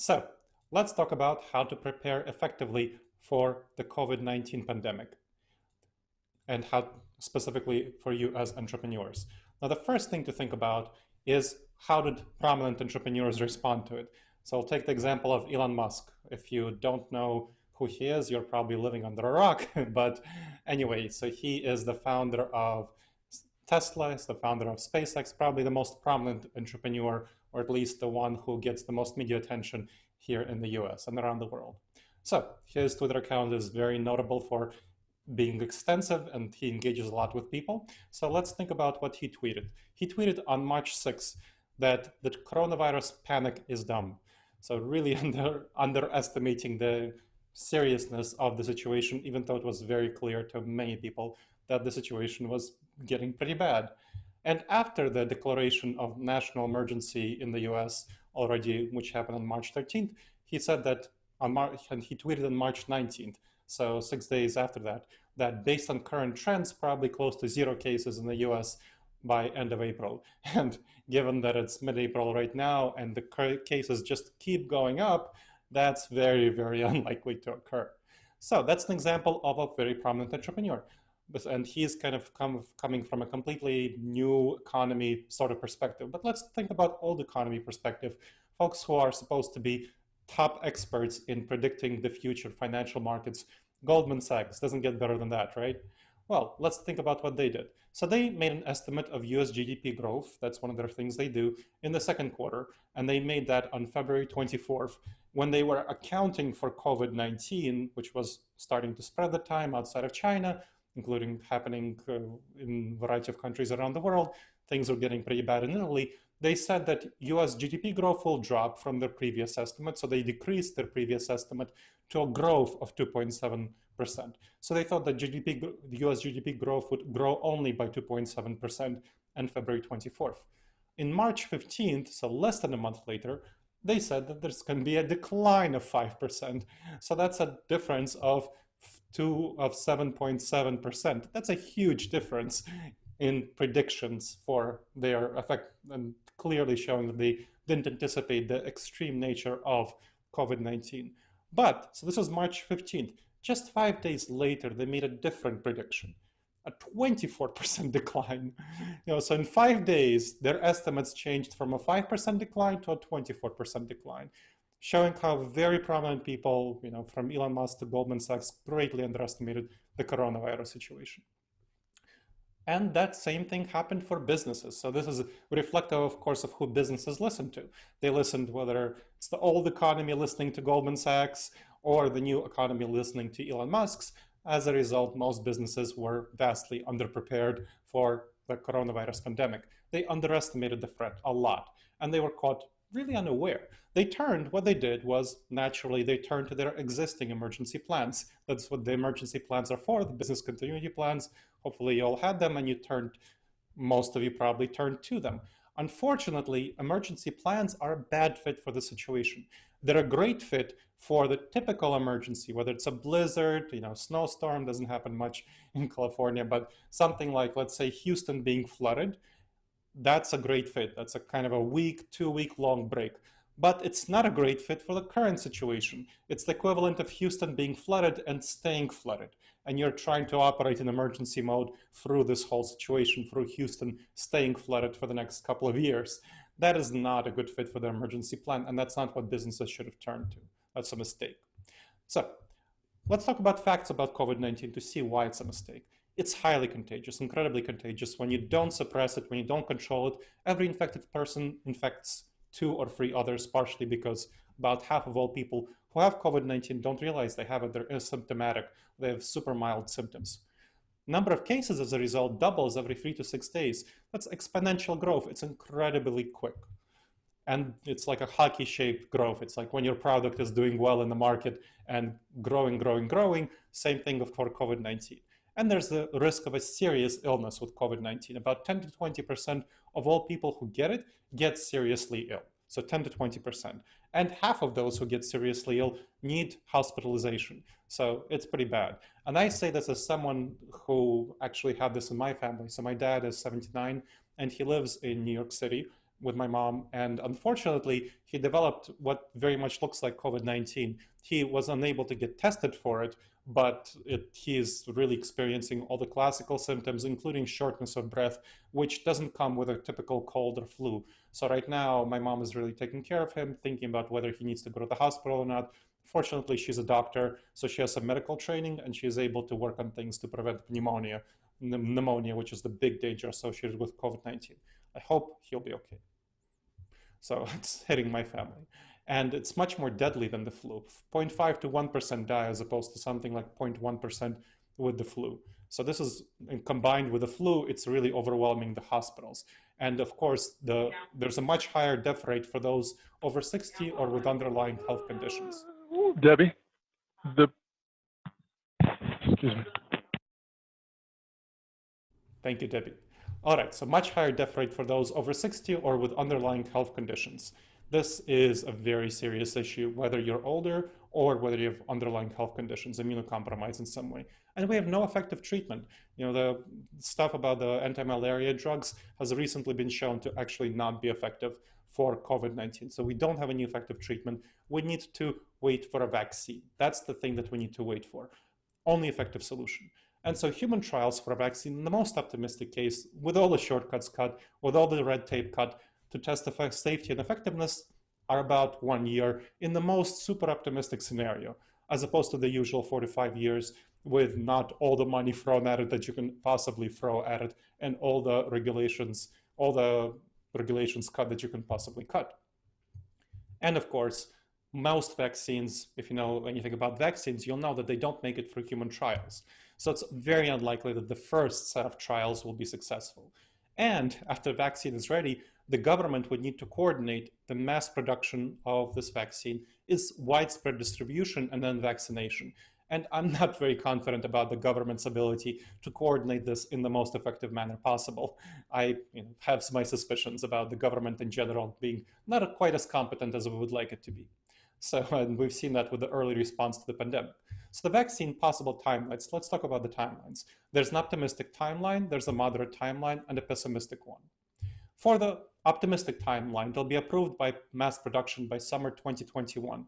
So let's talk about how to prepare effectively for the COVID-19 pandemic and how specifically for you as entrepreneurs. Now, the first thing to think about is how did prominent entrepreneurs respond to it? So I'll take the example of Elon Musk. If you don't know who he is, you're probably living under a rock. But anyway, so he is the founder of Tesla, is the founder of SpaceX, probably the most prominent entrepreneur, or at least the one who gets the most media attention here in the US and around the world. So his Twitter account is very notable for being extensive, and he engages a lot with people. So let's think about what he tweeted. He tweeted on March 6th that the coronavirus panic is dumb. So really underestimating the seriousness of the situation, even though it was very clear to many people that the situation was getting pretty bad. And after the declaration of national emergency in the US already, which happened on March 13th, he said that and he tweeted on March 19th, so 6 days after that, that based on current trends, probably close to 0 cases in the US by end of April. And given that it's mid-April right now and the cases just keep going up, that's very, very unlikely to occur. So that's an example of a very prominent entrepreneur. And he's kind of coming from a completely new economy sort of perspective. But let's think about old economy perspective, folks who are supposed to be top experts in predicting the future financial markets. Goldman Sachs doesn't get better than that, right? Well, let's think about what they did. So they made an estimate of US GDP growth. That's one of their things they do in the second quarter. And they made that on February 24th when they were accounting for COVID-19, which was starting to spread at the time outside of China, including happening in a variety of countries around the world. Things were getting pretty bad in Italy. They said that US GDP growth will drop from their previous estimate. So they decreased their previous estimate to a growth of 2.7%. So they thought that the US GDP growth would grow only by 2.7% on February 24th. In March 15th, so less than a month later, they said that there's going to be a decline of 5%. So that's a difference of 7.7%. That's a huge difference in predictions for their effect, and clearly showing that they didn't anticipate the extreme nature of COVID-19. But, so this was March 15th. Just 5 days later, they made a different prediction, a 24% decline. So in 5 days, their estimates changed from a 5% decline to a 24% decline, showing how very prominent people, from Elon Musk to Goldman Sachs, greatly underestimated the coronavirus situation. And that same thing happened for businesses. So this is reflective, of course, of who businesses listen to. They listened, whether it's the old economy listening to Goldman Sachs or the new economy listening to Elon Musk's. As a result, most businesses were vastly underprepared for the coronavirus pandemic. They underestimated the threat a lot, and they were caught really unaware. What they did was, naturally, they turned to their existing emergency plans. That's what the emergency plans are for, the business continuity plans. Hopefully you all had them and most of you probably turned to them. Unfortunately, emergency plans are a bad fit for the situation. They're a great fit for the typical emergency, whether it's a blizzard, snowstorm, doesn't happen much in California, but something like, let's say, Houston being flooded. That's a great fit. That's a kind of a 2-week long break. But it's not a great fit for the current situation. It's the equivalent of Houston being flooded and staying flooded. And you're trying to operate in emergency mode through this whole situation, through Houston staying flooded for the next couple of years. That is not a good fit for the emergency plan, and that's not what businesses should have turned to. That's a mistake. So let's talk about facts about COVID-19 to see why it's a mistake. It's highly contagious, incredibly contagious. When you don't suppress it, when you don't control it, every infected person infects 2 or 3 others, partially because about half of all people who have COVID-19 don't realize they have it. They're asymptomatic. They have super mild symptoms. Number of cases as a result doubles every 3 to 6 days. That's exponential growth. It's incredibly quick. And it's like a hockey-shaped growth. It's like when your product is doing well in the market and growing, same thing for COVID-19. And there's the risk of a serious illness with COVID-19. About 10 to 20% of all people who get it get seriously ill. So 10 to 20%. And half of those who get seriously ill need hospitalization. So it's pretty bad. And I say this as someone who actually had this in my family. So my dad is 79 and he lives in New York City. with my mom, and unfortunately, he developed what very much looks like COVID-19. He was unable to get tested for it, but he is really experiencing all the classical symptoms, including shortness of breath, which doesn't come with a typical cold or flu. So right now, my mom is really taking care of him, thinking about whether he needs to go to the hospital or not. Fortunately, she's a doctor, so she has some medical training, and she is able to work on things to prevent pneumonia, which is the big danger associated with COVID-19. I hope he'll be okay. So it's hitting my family. And it's much more deadly than the flu. 0.5 to 1% die as opposed to something like 0.1% with the flu. So this is, combined with the flu, it's really overwhelming the hospitals. And of course, there's a much higher death rate for those over 60 or with underlying health conditions. Debbie, excuse me. Thank you, Debbie. All right, so much higher death rate for those over 60 or with underlying health conditions. This is a very serious issue, whether you're older or whether you have underlying health conditions, immunocompromised in some way. And we have no effective treatment. You know, the stuff about the anti-malaria drugs has recently been shown to actually not be effective for COVID-19. So we don't have any effective treatment. We need to wait for a vaccine. That's the thing that we need to wait for. Only effective solution. And so human trials for a vaccine, in the most optimistic case, with all the shortcuts cut, with all the red tape cut, to test the safety and effectiveness, are about 1 year in the most super optimistic scenario, as opposed to the usual 4 to 5 years with not all the money thrown at it that you can possibly throw at it, and all the regulations cut that you can possibly cut. And of course, most vaccines, if you know anything about vaccines, you'll know that they don't make it through human trials. So it's very unlikely that the first set of trials will be successful. And after the vaccine is ready, the government would need to coordinate the mass production of this vaccine, its widespread distribution, and then vaccination. And I'm not very confident about the government's ability to coordinate this in the most effective manner possible. I have my suspicions about the government in general being not quite as competent as we would like it to be. So, and we've seen that with the early response to the pandemic. So the vaccine possible timelines, let's talk about the timelines. There's an optimistic timeline, there's a moderate timeline, and a pessimistic one. For the optimistic timeline, it'll be approved by mass production by summer 2021.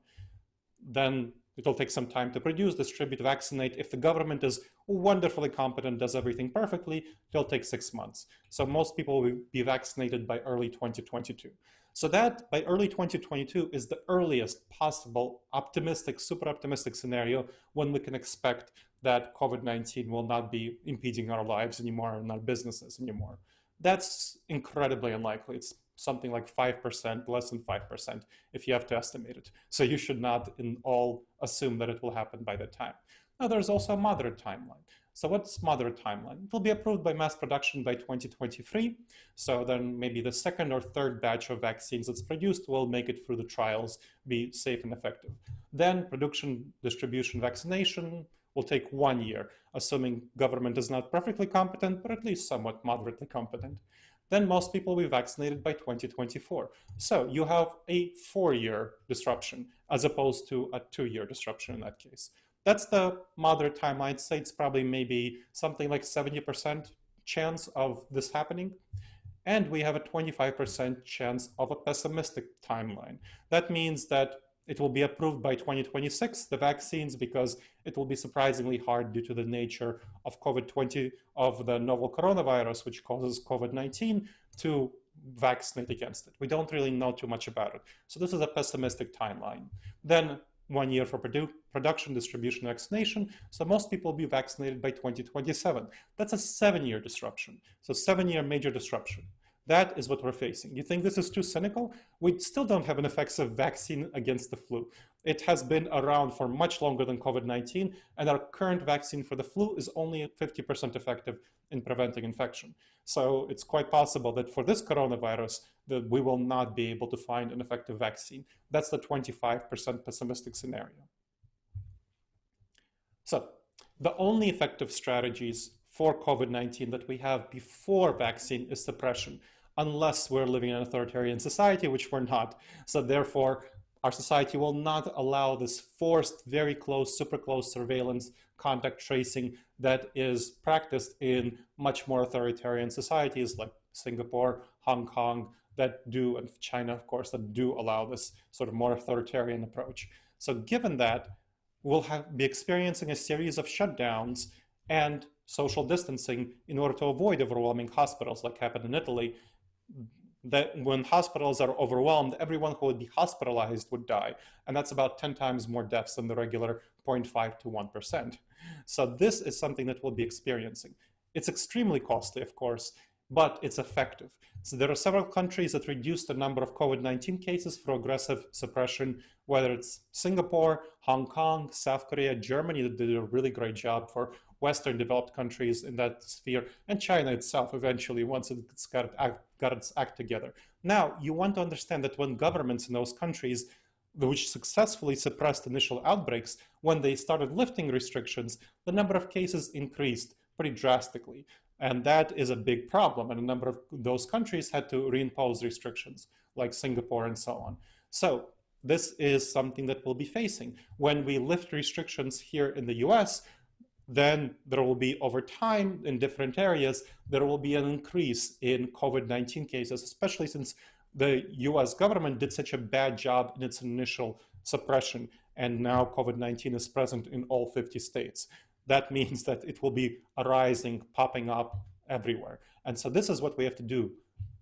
Then it'll take some time to produce, distribute, vaccinate. If the government is wonderfully competent, does everything perfectly, it'll take 6 months. So most people will be vaccinated by early 2022. So that by early 2022 is the earliest possible optimistic, super optimistic scenario when we can expect that COVID-19 will not be impeding our lives anymore and our businesses anymore. That's incredibly unlikely. It's something like 5%, less than 5%, if you have to estimate it. So you should not in all assume that it will happen by that time. Now, there's also a moderate timeline. So what's moderate timeline? It will be approved by mass production by 2023. So then maybe the second or third batch of vaccines that's produced will make it through the trials, be safe and effective. Then production, distribution, vaccination will take 1 year, assuming government is not perfectly competent, but at least somewhat moderately competent. Then most people will be vaccinated by 2024. So you have a 4-year disruption as opposed to a 2-year disruption in that case. That's the moderate timeline. I'd say it's probably maybe something like 70% chance of this happening. And we have a 25% chance of a pessimistic timeline. That means that it will be approved by 2026, the vaccines, because it will be surprisingly hard due to the nature of COVID-20, of the novel coronavirus, which causes COVID-19, to vaccinate against it. We don't really know too much about it. So this is a pessimistic timeline. Then 1 year for production, distribution, vaccination. So most people will be vaccinated by 2027. That's a 7-year disruption. So 7-year major disruption. That is what we're facing. You think this is too cynical? We still don't have an effective vaccine against the flu. It has been around for much longer than COVID-19, and our current vaccine for the flu is only 50% effective in preventing infection. So it's quite possible that for this coronavirus, that we will not be able to find an effective vaccine. That's the 25% pessimistic scenario. So the only effective strategies for COVID-19 that we have before vaccine is suppression, unless we're living in an authoritarian society, which we're not. So therefore, our society will not allow this forced, very close, super close surveillance, contact tracing that is practiced in much more authoritarian societies like Singapore, Hong Kong, that do, and China, of course, that do allow this sort of more authoritarian approach. So given that, we'll be experiencing a series of shutdowns and social distancing in order to avoid overwhelming hospitals like happened in Italy. That when hospitals are overwhelmed, everyone who would be hospitalized would die. And that's about 10 times more deaths than the regular 0.5 to 1%. So this is something that we'll be experiencing. It's extremely costly, of course, but it's effective. So there are several countries that reduced the number of COVID-19 cases for aggressive suppression, whether it's Singapore, Hong Kong, South Korea, Germany, that did a really great job for Western developed countries in that sphere, and China itself eventually, once it's got its act together. Now, you want to understand that when governments in those countries, which successfully suppressed initial outbreaks, when they started lifting restrictions, the number of cases increased pretty drastically. And that is a big problem. And a number of those countries had to reimpose restrictions, like Singapore and so on. So this is something that we'll be facing. When we lift restrictions here in the US, then there will be, over time in different areas, there will be an increase in COVID-19 cases, especially since the US government did such a bad job in its initial suppression. And now COVID-19 is present in all 50 states. That means that it will be arising, popping up everywhere. And so this is what we have to do.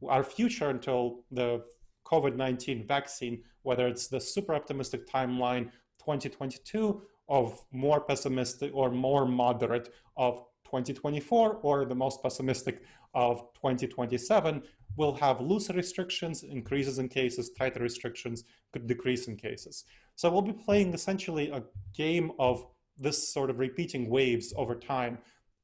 Our future until the COVID-19 vaccine, whether it's the super optimistic timeline 2022 of more pessimistic or more moderate of 2024, or the most pessimistic of 2027, will have looser restrictions, increases in cases, tighter restrictions, could decrease in cases. So we'll be playing essentially a game of this sort of repeating waves over time.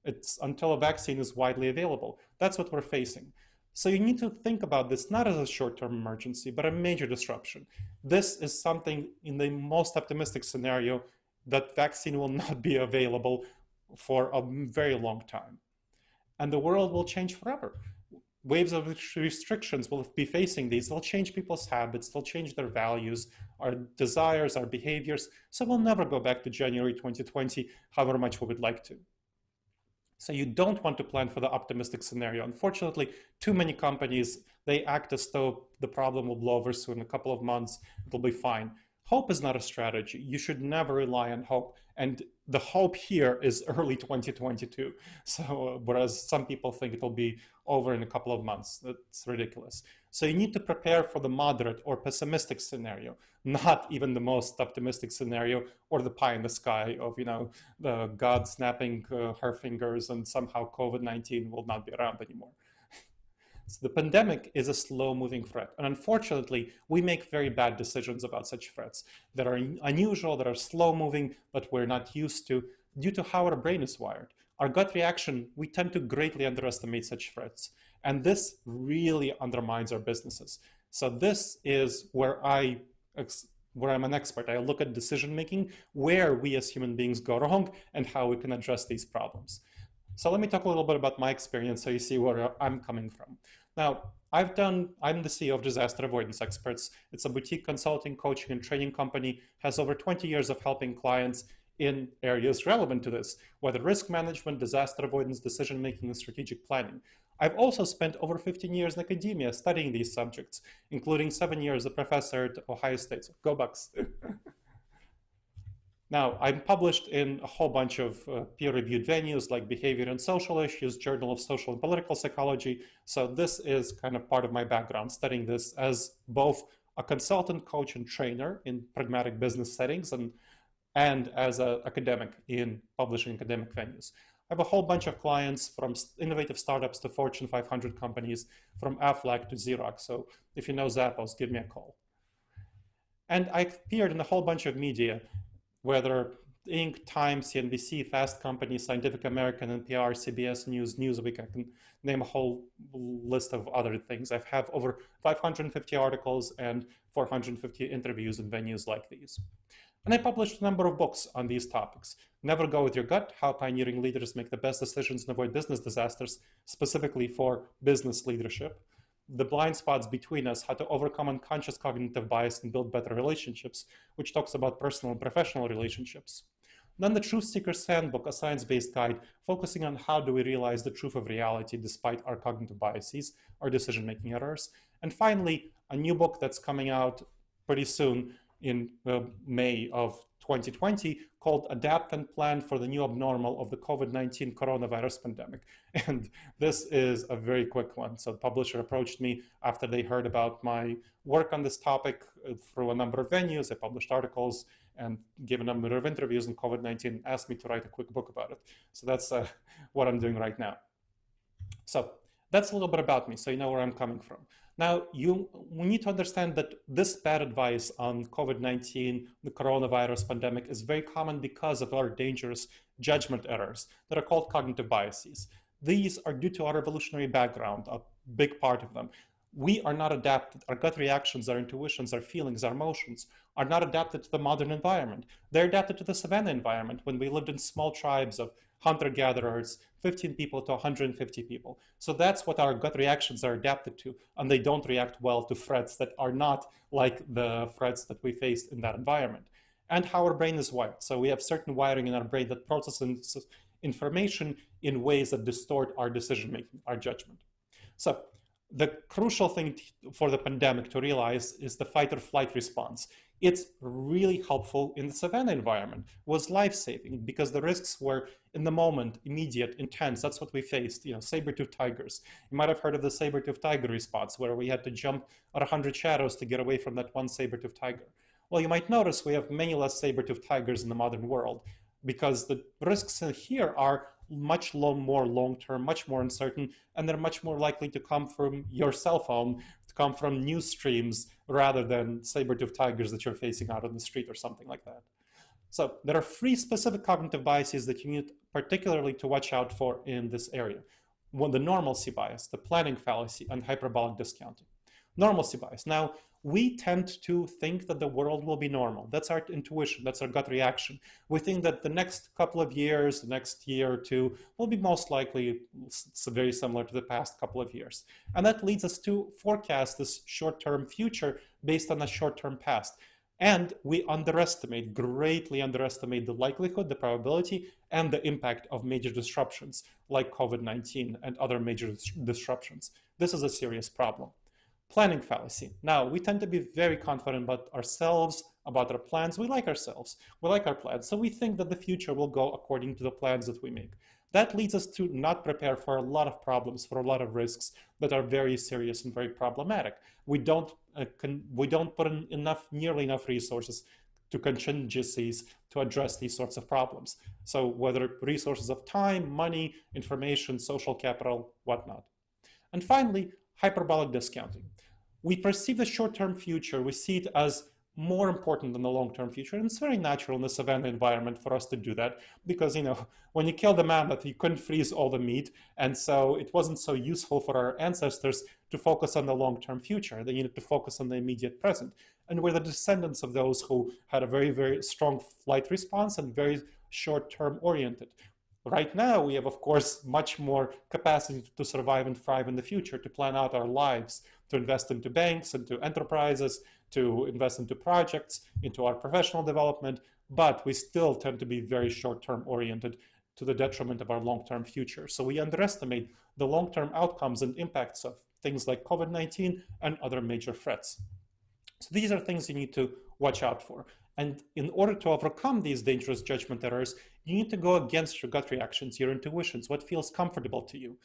It's until a vaccine is widely available. That's what we're facing. So you need to think about this not as a short-term emergency, but a major disruption. This is something in the most optimistic scenario that vaccine will not be available for a very long time. And the world will change forever. Waves of restrictions will be facing these. They'll change people's habits. They'll change their values, our desires, our behaviors. So we'll never go back to January 2020, however much we would like to. So you don't want to plan for the optimistic scenario. Unfortunately, too many companies, they act as though the problem will blow over soon. In a couple of months, it'll be fine. Hope is not a strategy. You should never rely on hope. And the hope here is early 2022. So whereas some people think it'll be over in a couple of months, that's ridiculous. So you need to prepare for the moderate or pessimistic scenario, not even the most optimistic scenario or the pie in the sky of, the God snapping her fingers and somehow COVID-19 will not be around anymore. So the pandemic is a slow-moving threat. And unfortunately, we make very bad decisions about such threats that are unusual, that are slow-moving, that we're not used to, due to how our brain is wired. Our gut reaction, we tend to greatly underestimate such threats. And this really undermines our businesses. So this is where I'm an expert. I look at decision-making, where we as human beings go wrong, and how we can address these problems. So let me talk a little bit about my experience so you see where I'm coming from. Now, I'm the CEO of Disaster Avoidance Experts. It's a boutique consulting, coaching, and training company, has over 20 years of helping clients in areas relevant to this, whether risk management, disaster avoidance, decision-making, and strategic planning. I've also spent over 15 years in academia studying these subjects, including 7 years as a professor at Ohio State. So go Bucks. Now, I'm published in a whole bunch of peer-reviewed venues like Behavior and Social Issues, Journal of Social and Political Psychology. So this is kind of part of my background, studying this as both a consultant, coach, and trainer in pragmatic business settings and as an academic in publishing academic venues. I have a whole bunch of clients from innovative startups to Fortune 500 companies, from Aflac to Xerox. So if you know Zappos, give me a call. And I appeared in a whole bunch of media, whether Inc., Time, CNBC, Fast Company, Scientific American, NPR, CBS News, Newsweek. I can name a whole list of other things. I have over 550 articles and 450 interviews in venues like these. And I published a number of books on these topics. Never Go With Your Gut, How Pioneering Leaders Make the Best Decisions and Avoid Business Disasters, specifically for business leadership. The Blind Spots Between Us, How to Overcome Unconscious Cognitive Bias and Build Better Relationships, which talks about personal and professional relationships. Then the Truth Seeker's Handbook, a science-based guide focusing on how do we realize the truth of reality despite our cognitive biases, our decision-making errors. And finally, a new book that's coming out pretty soon in May of 2020 called Adapt and Plan for the New Abnormal of the COVID-19 Coronavirus Pandemic. And this is a very quick one. So the publisher approached me after they heard about my work on this topic through a number of venues. I published articles and gave a number of interviews on COVID-19, asked me to write a quick book about it. So that's what I'm doing right now. So that's a little bit about me, so you know where I'm coming from. Now, we need to understand that this bad advice on COVID-19, the coronavirus pandemic, is very common because of our dangerous judgment errors that are called cognitive biases. These are due to our evolutionary background, a big part of them. We are not adapted. Our gut reactions, our intuitions, our feelings, our emotions are not adapted to the modern environment. They're adapted to the savanna environment when we lived in small tribes of hunter-gatherers, 15 people to 150 people. So that's what our gut reactions are adapted to, and they don't react well to threats that are not like the threats that we faced in that environment. And how our brain is wired. So we have certain wiring in our brain that processes information in ways that distort our decision-making, our judgment. So the crucial thing for the pandemic to realize is the fight or flight response. It's really helpful in the savanna environment, was life-saving because the risks were in the moment, immediate, intense. That's what we faced, saber-toothed tigers. You might have heard of the saber-toothed tiger response where we had to jump at 100 shadows to get away from that one saber-toothed tiger. Well, you might notice we have many less saber-toothed tigers in the modern world because the risks here are much more long-term, much more uncertain, and they're much more likely to come from your cell phone, to come from news streams, rather than saber-toothed tigers that you're facing out on the street or something like that. So there are 3 specific cognitive biases that you need particularly to watch out for in this area. One, the normalcy bias, the planning fallacy, and hyperbolic discounting. Normalcy bias. Now, we tend to think that the world will be normal. That's our intuition. That's our gut reaction. We think that the next couple of years, the next year or two, will be most likely very similar to the past couple of years. And that leads us to forecast this short-term future based on a short-term past. And we greatly underestimate the likelihood, the probability, and the impact of major disruptions like COVID-19 and other major disruptions. This is a serious problem. Planning fallacy. Now, we tend to be very confident about ourselves, about our plans. We like ourselves. We like our plans. So we think that the future will go according to the plans that we make. That leads us to not prepare for a lot of problems, for a lot of risks that are very serious and very problematic. We don't put in nearly enough resources to contingencies to address these sorts of problems. So whether resources of time, money, information, social capital, whatnot. And finally, hyperbolic discounting. We perceive the short-term future, we see it as more important than the long-term future. And it's very natural in the savanna environment for us to do that because, when you killed a mammoth, you couldn't freeze all the meat. And so it wasn't so useful for our ancestors to focus on the long-term future. They needed to focus on the immediate present. And we're the descendants of those who had a very, very strong flight response and very short-term oriented. Right now, we have, of course, much more capacity to survive and thrive in the future, to plan out our lives, to invest into banks, into enterprises, to invest into projects, into our professional development, but we still tend to be very short-term oriented to the detriment of our long-term future. So we underestimate the long-term outcomes and impacts of things like COVID-19 and other major threats. So these are things you need to watch out for. And in order to overcome these dangerous judgment errors, you need to go against your gut reactions, your intuitions, what feels comfortable to you.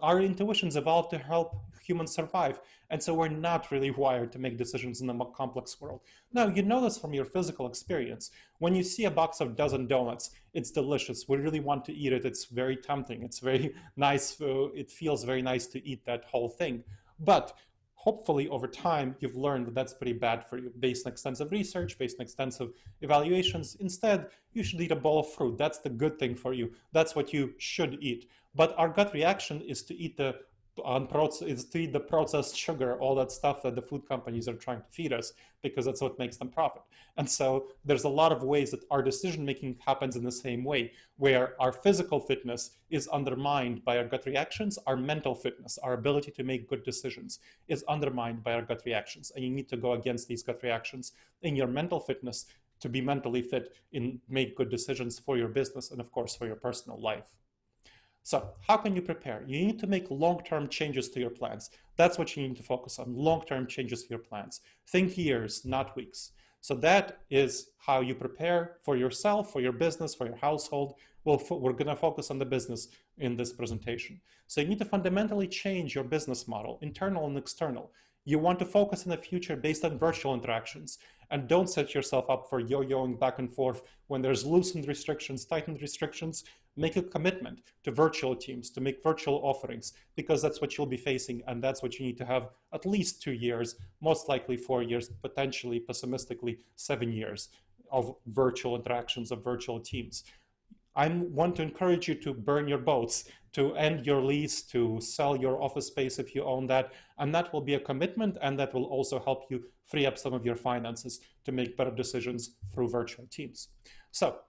Our intuitions evolved to help humans survive, and so we're not really wired to make decisions in a complex world. Now, you know this from your physical experience. When you see a box of dozen donuts, it's delicious. We really want to eat it. It's very tempting. It's very nice. It feels very nice to eat that whole thing. But hopefully, over time, you've learned that that's pretty bad for you based on extensive research, based on extensive evaluations. Instead, you should eat a bowl of fruit. That's the good thing for you. That's what you should eat. But our gut reaction is to eat the processed sugar, all that stuff that the food companies are trying to feed us, because that's what makes them profit. And so there's a lot of ways that our decision-making happens in the same way, where our physical fitness is undermined by our gut reactions, our mental fitness, our ability to make good decisions is undermined by our gut reactions. And you need to go against these gut reactions in your mental fitness to be mentally fit and make good decisions for your business and, of course, for your personal life. So how can you prepare? You need to make long-term changes to your plans. That's what you need to focus on, long-term changes to your plans. Think years, not weeks. So that is how you prepare for yourself, for your business, for your household. Well, we're going to focus on the business in this presentation. So you need to fundamentally change your business model, internal and external. You want to focus in the future based on virtual interactions, and don't set yourself up for yo-yoing back and forth when there's loosened restrictions, tightened restrictions. Make a commitment to virtual teams, to make virtual offerings, because that's what you'll be facing, and that's what you need to have at least 2 years, most likely 4 years, potentially, pessimistically, 7 years of virtual interactions, of virtual teams. I want to encourage you to burn your boats, to end your lease, to sell your office space if you own that, and that will be a commitment, and that will also help you free up some of your finances to make better decisions through virtual teams. So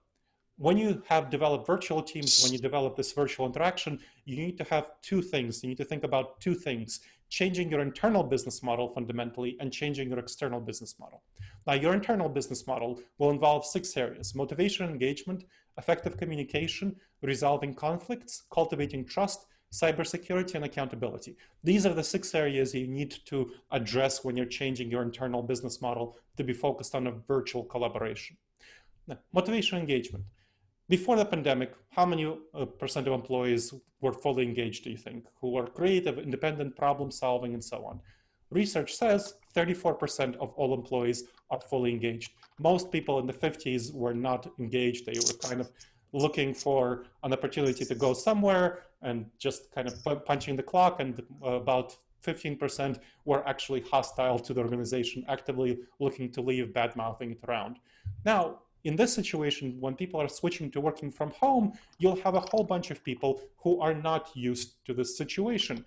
when you have developed virtual teams, when you develop this virtual interaction, you need to have two things. You need to think about two things: changing your internal business model fundamentally and changing your external business model. Now, your internal business model will involve 6 areas: motivation, engagement, effective communication, resolving conflicts, cultivating trust, cybersecurity, and accountability. These are the 6 areas you need to address when you're changing your internal business model to be focused on a virtual collaboration. Now, motivation, engagement. Before the pandemic, how many percent of employees were fully engaged, do you think, who were creative, independent, problem solving, and so on? Research says 34% of all employees are fully engaged. Most people in the 50s were not engaged. They were kind of looking for an opportunity to go somewhere and just kind of punching the clock, and about 15% were actually hostile to the organization, actively looking to leave, bad-mouthing it around. Now, in this situation, when people are switching to working from home, you'll have a whole bunch of people who are not used to this situation.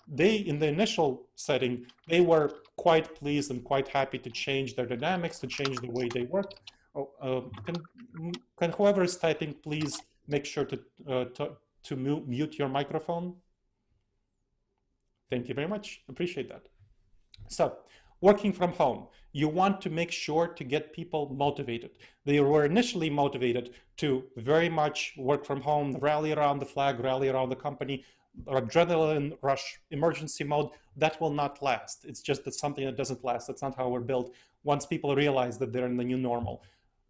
They, in the initial setting, they were quite pleased and quite happy to change their dynamics, to change the way they work. Can whoever is typing please make sure to mute your microphone? Thank you very much. Appreciate that. So, working from home, you want to make sure to get people motivated. They were initially motivated to very much work from home, rally around the flag, rally around the company, adrenaline rush, emergency mode. That will not last. It's just that something that doesn't last. That's not how we're built. Once people realize that they're in the new normal,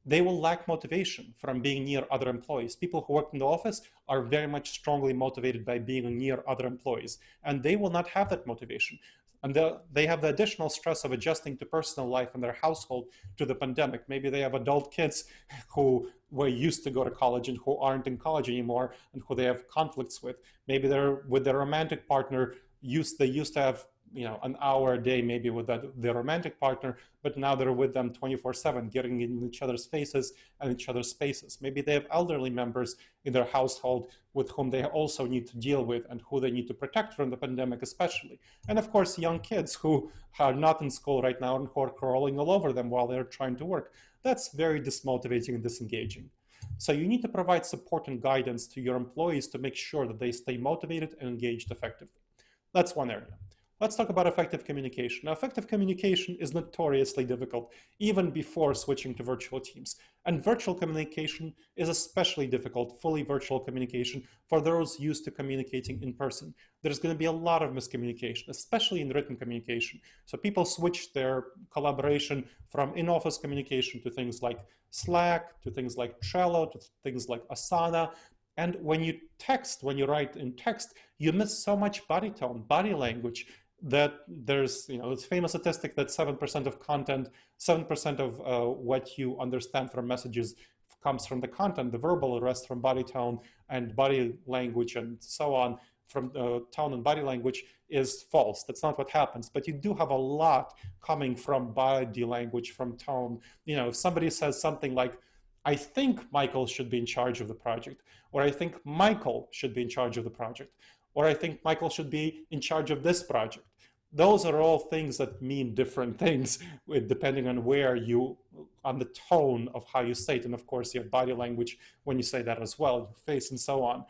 they will lack motivation from being near other employees. People who work in the office are very much strongly motivated by being near other employees, and they will not have that motivation. And they have the additional stress of adjusting to personal life and their household to the pandemic. Maybe they have adult kids who were used to go to college and who aren't in college anymore and who they have conflicts with. Maybe they're with their romantic partner. They used to have an hour a day maybe with their romantic partner, but now they're with them 24/7, getting in each other's faces and each other's spaces. Maybe they have elderly members in their household with whom they also need to deal with and who they need to protect from the pandemic especially. And of course, young kids who are not in school right now and who are crawling all over them while they're trying to work. That's very dismotivating and disengaging. So you need to provide support and guidance to your employees to make sure that they stay motivated and engaged effectively. That's one area. Let's talk about effective communication. Now, effective communication is notoriously difficult, even before switching to virtual teams. And virtual communication is especially difficult, fully virtual communication, for those used to communicating in person. There's going to be a lot of miscommunication, especially in written communication. So people switch their collaboration from in-office communication to things like Slack, to things like Trello, to things like Asana. And when you write in text, you miss so much body tone, body language, that there's, this famous statistic that 7% of content, 7% of what you understand from messages comes from the content, the verbal, the rest from body tone and body language and so on, from tone and body language is false. That's not what happens. But you do have a lot coming from body language, from tone. If somebody says something like, I think Michael should be in charge of the project, or I think Michael should be in charge of the project, or I think Michael should be in charge of this project. Those are all things that mean different things depending on on the tone of how you say it. And of course, your body language when you say that as well, your face and so on.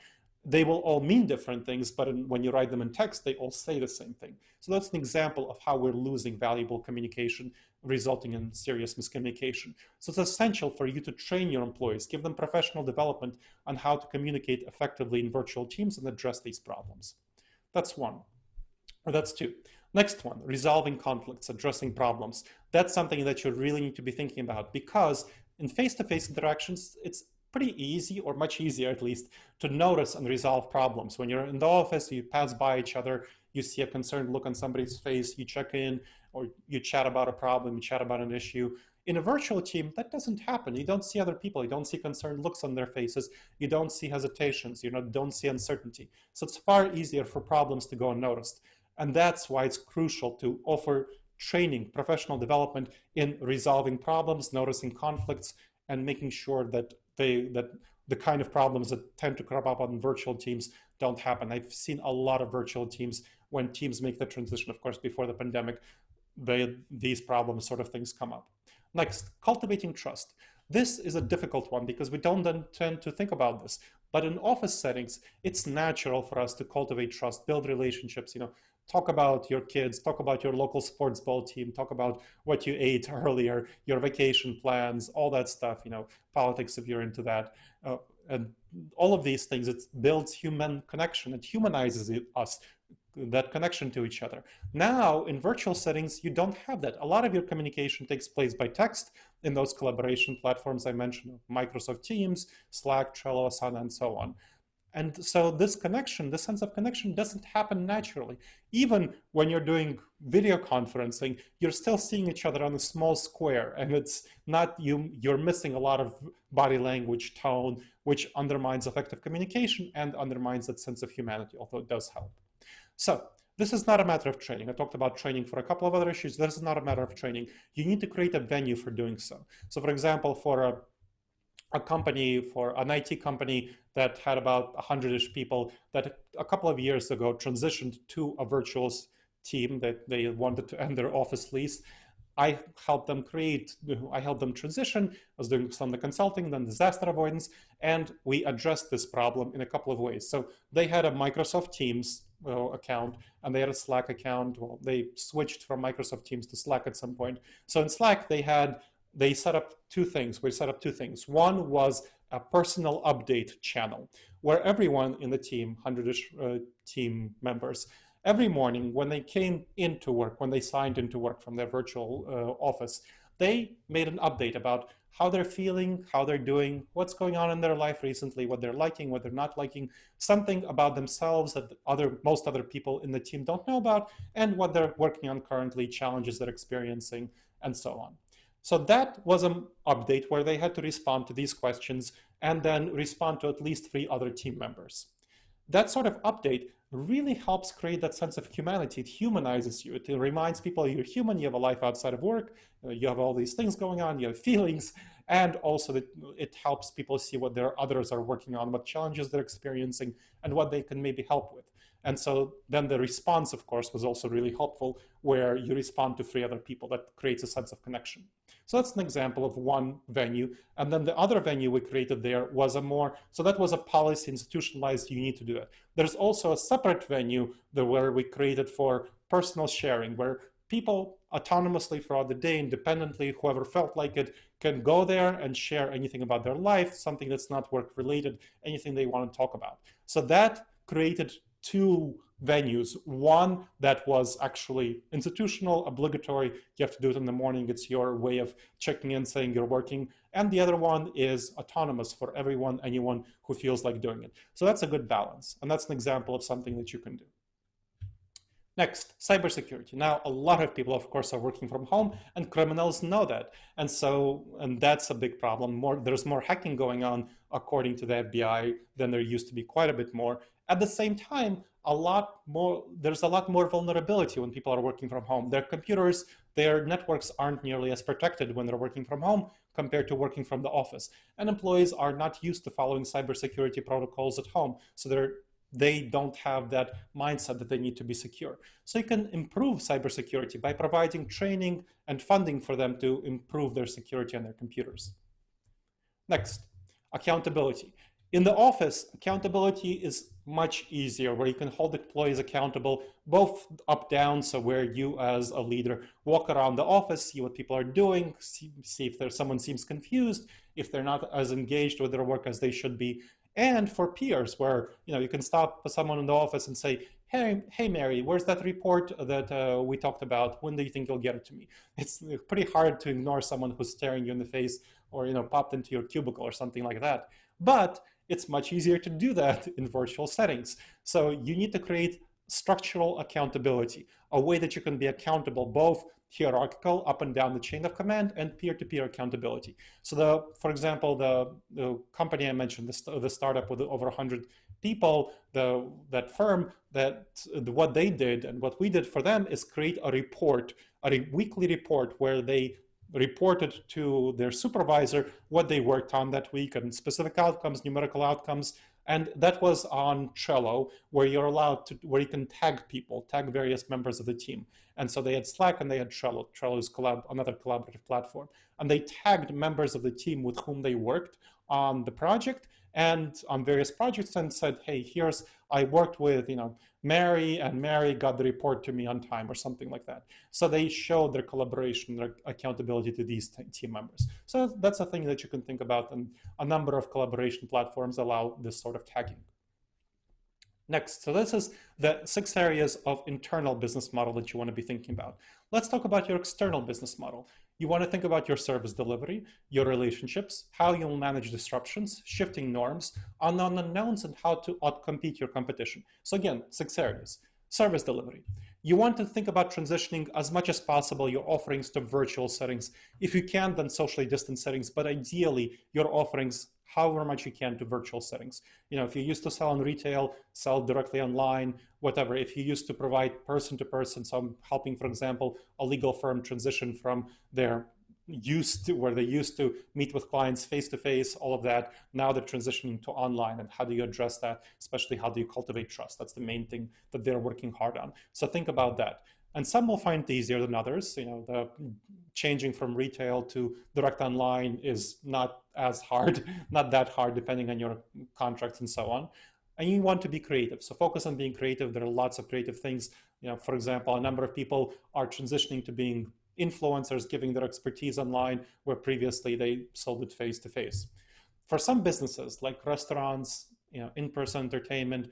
They will all mean different things, but when you write them in text, they all say the same thing. So that's an example of how we're losing valuable communication resulting in serious miscommunication. So it's essential for you to train your employees, give them professional development on how to communicate effectively in virtual teams and address these problems. That's one. Or that's two. Next one, resolving conflicts, addressing problems. That's something that you really need to be thinking about, because in face-to-face interactions, it's pretty easy, or much easier at least, to notice and resolve problems. When you're in the office, you pass by each other, you see a concerned look on somebody's face, you check in, or you chat about a problem, you chat about an issue. In a virtual team, that doesn't happen. You don't see other people. You don't see concerned looks on their faces. You don't see hesitations. You don't see uncertainty. So it's far easier for problems to go unnoticed. And that's why it's crucial to offer training, professional development in resolving problems, noticing conflicts, and making sure that the kind of problems that tend to crop up on virtual teams don't happen. I've seen a lot of virtual teams when teams make the transition, of course, before the pandemic, these problems sort of things come up. Next, cultivating trust. This is a difficult one because we don't tend to think about this. But in office settings, it's natural for us to cultivate trust, build relationships, talk about your kids, talk about your local sports ball team, talk about what you ate earlier, your vacation plans, all that stuff, politics if you're into that. And all of these things, it builds human connection. It humanizes us, that connection to each other. Now, in virtual settings, you don't have that. A lot of your communication takes place by text in those collaboration platforms I mentioned, Microsoft Teams, Slack, Trello, Asana, and so on. And so this connection, this sense of connection doesn't happen naturally. Even when you're doing video conferencing, you're still seeing each other on a small square, and it's not you're missing a lot of body language, tone, which undermines effective communication and undermines that sense of humanity, although it does help. So this is not a matter of training. I talked about training for a couple of other issues. This is not a matter of training. You need to create a venue for doing so. So for example, for a company, for an IT company that had about 100-ish people that a couple of years ago transitioned to a virtual team that they wanted to end their office lease, I helped them transition. I was doing some of the consulting, then disaster avoidance, and we addressed this problem in a couple of ways. So they had a Microsoft Teams account, and they had a Slack account. Well, they switched from Microsoft Teams to Slack at some point. So in Slack, they set up two things. We set up two things. One was a personal update channel where everyone in the team, 100-ish team members, every morning when they came into work, when they signed into work from their virtual office, they made an update about how they're feeling, how they're doing, what's going on in their life recently, what they're liking, what they're not liking, something about themselves that most other people in the team don't know about, and what they're working on currently, challenges they're experiencing, and so on. So that was an update where they had to respond to these questions and then respond to at least 3 other team members. That sort of update really helps create that sense of humanity. It humanizes you. It reminds people you're human, you have a life outside of work, you have all these things going on, you have feelings, and also that it helps people see what their others are working on, what challenges they're experiencing, and what they can maybe help with. And so then the response, of course, was also really helpful, where you respond to 3 other people. That creates a sense of connection. So that's an example of one venue. And then the other venue we created there was so that was a policy institutionalized, you need to do it. There's also a separate venue where we created for personal sharing, where people autonomously throughout the day, independently, whoever felt like it, can go there and share anything about their life, something that's not work related, anything they want to talk about. So that created 2 venues. One that was actually institutional, obligatory. You have to do it in the morning. It's your way of checking in, saying you're working. And the other one is autonomous for anyone who feels like doing it. So that's a good balance. And that's an example of something that you can do. Next, cybersecurity. Now, a lot of people, of course, are working from home, and criminals know that. And that's a big problem. There's more hacking going on, according to the FBI, than there used to be, quite a bit more. At the same time, there's a lot more vulnerability when people are working from home. Their computers, their networks aren't nearly as protected when they're working from home compared to working from the office. And employees are not used to following cybersecurity protocols at home. So they don't have that mindset that they need to be secure. So you can improve cybersecurity by providing training and funding for them to improve their security on their computers. Next, accountability. In the office, accountability is much easier, where you can hold employees accountable both up down, so where you as a leader walk around the office, see what people are doing, see if there's someone seems confused, if they're not as engaged with their work as they should be. And for peers, where you can stop someone in the office and say, hey Mary, where's that report that we talked about? When do you think you'll get it to me? It's pretty hard to ignore someone who's staring you in the face, or popped into your cubicle or something like that. But it's much easier to do that in virtual settings. So you need to create structural accountability, a way that you can be accountable, both hierarchical up and down the chain of command, and peer-to-peer accountability. So for example, the company I mentioned, the startup with over 100 people, that firm, what they did and what we did for them is create a report, a weekly report, where they reported to their supervisor what they worked on that week and specific outcomes, numerical outcomes. And that was on Trello, where where you can tag people, tag various members of the team. And so they had Slack and they had Trello. Trello is another collaborative platform. And they tagged members of the team with whom they worked on the project and on various projects, and said, hey, I worked with, Mary, and Mary got the report to me on time, or something like that. So they showed their collaboration, their accountability to these team members. So that's a thing that you can think about, and a number of collaboration platforms allow this sort of tagging. Next, so this is the 6 areas of internal business model that you want to be thinking about. Let's talk about your external business model. You want to think about your service delivery, your relationships, how you'll manage disruptions, shifting norms, unknown unknowns, and how to outcompete your competition. So again, 6 areas. Service delivery. You want to think about transitioning as much as possible your offerings to virtual settings. If you can, then socially distant settings, but ideally your offerings, however much you can, to virtual settings. If you used to sell in retail, sell directly online, whatever. If you used to provide person to person, so I'm helping, for example, a legal firm transition from where they used to meet with clients face to face, all of that. Now they're transitioning to online. And how do you address that? Especially, how do you cultivate trust? That's the main thing that they're working hard on. So think about that. And some will find it easier than others. The changing from retail to direct online is not as hard, not that hard, depending on your contracts and so on. And you want to be creative. So focus on being creative. There are lots of creative things. For example, a number of people are transitioning to being influencers, giving their expertise online, where previously they sold it face to face. For some businesses, like restaurants, in-person entertainment,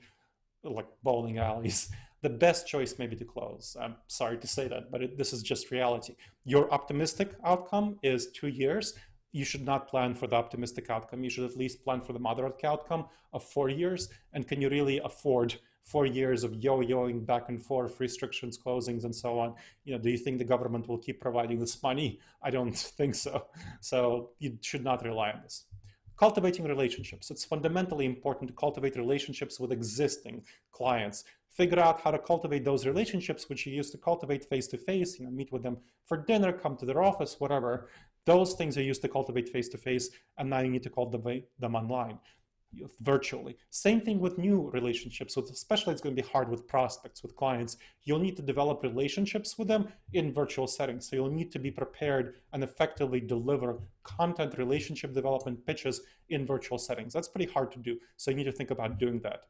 like bowling alleys, the best choice may be to close. I'm sorry to say that, but this is just reality. Your optimistic outcome is 2 years. You should not plan for the optimistic outcome. You should at least plan for the moderate outcome of 4 years. And can you really afford 4 years of yo-yoing back and forth, restrictions, closings, and so on? Do you think the government will keep providing this money? I don't think so. So you should not rely on this. Cultivating relationships. It's fundamentally important to cultivate relationships with existing clients. Figure out how to cultivate those relationships which you used to cultivate face-to-face, meet with them for dinner, come to their office, whatever. Those things are used to cultivate face-to-face, and now you need to cultivate them online, virtually. Same thing with new relationships. So especially it's going to be hard with prospects, with clients. You'll need to develop relationships with them in virtual settings. So you'll need to be prepared and effectively deliver content relationship development pitches in virtual settings. That's pretty hard to do. So you need to think about doing that.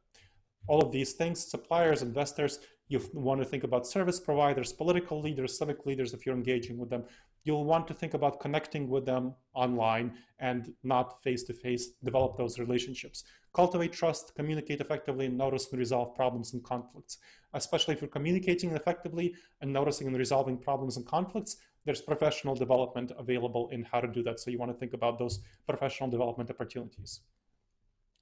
All of these things, suppliers, investors, you want to think about service providers, political leaders, civic leaders, if you're engaging with them. You'll want to think about connecting with them online and not face-to-face, develop those relationships. Cultivate trust, communicate effectively, and notice and resolve problems and conflicts. Especially if you're communicating effectively and noticing and resolving problems and conflicts, there's professional development available in how to do that. So you want to think about those professional development opportunities.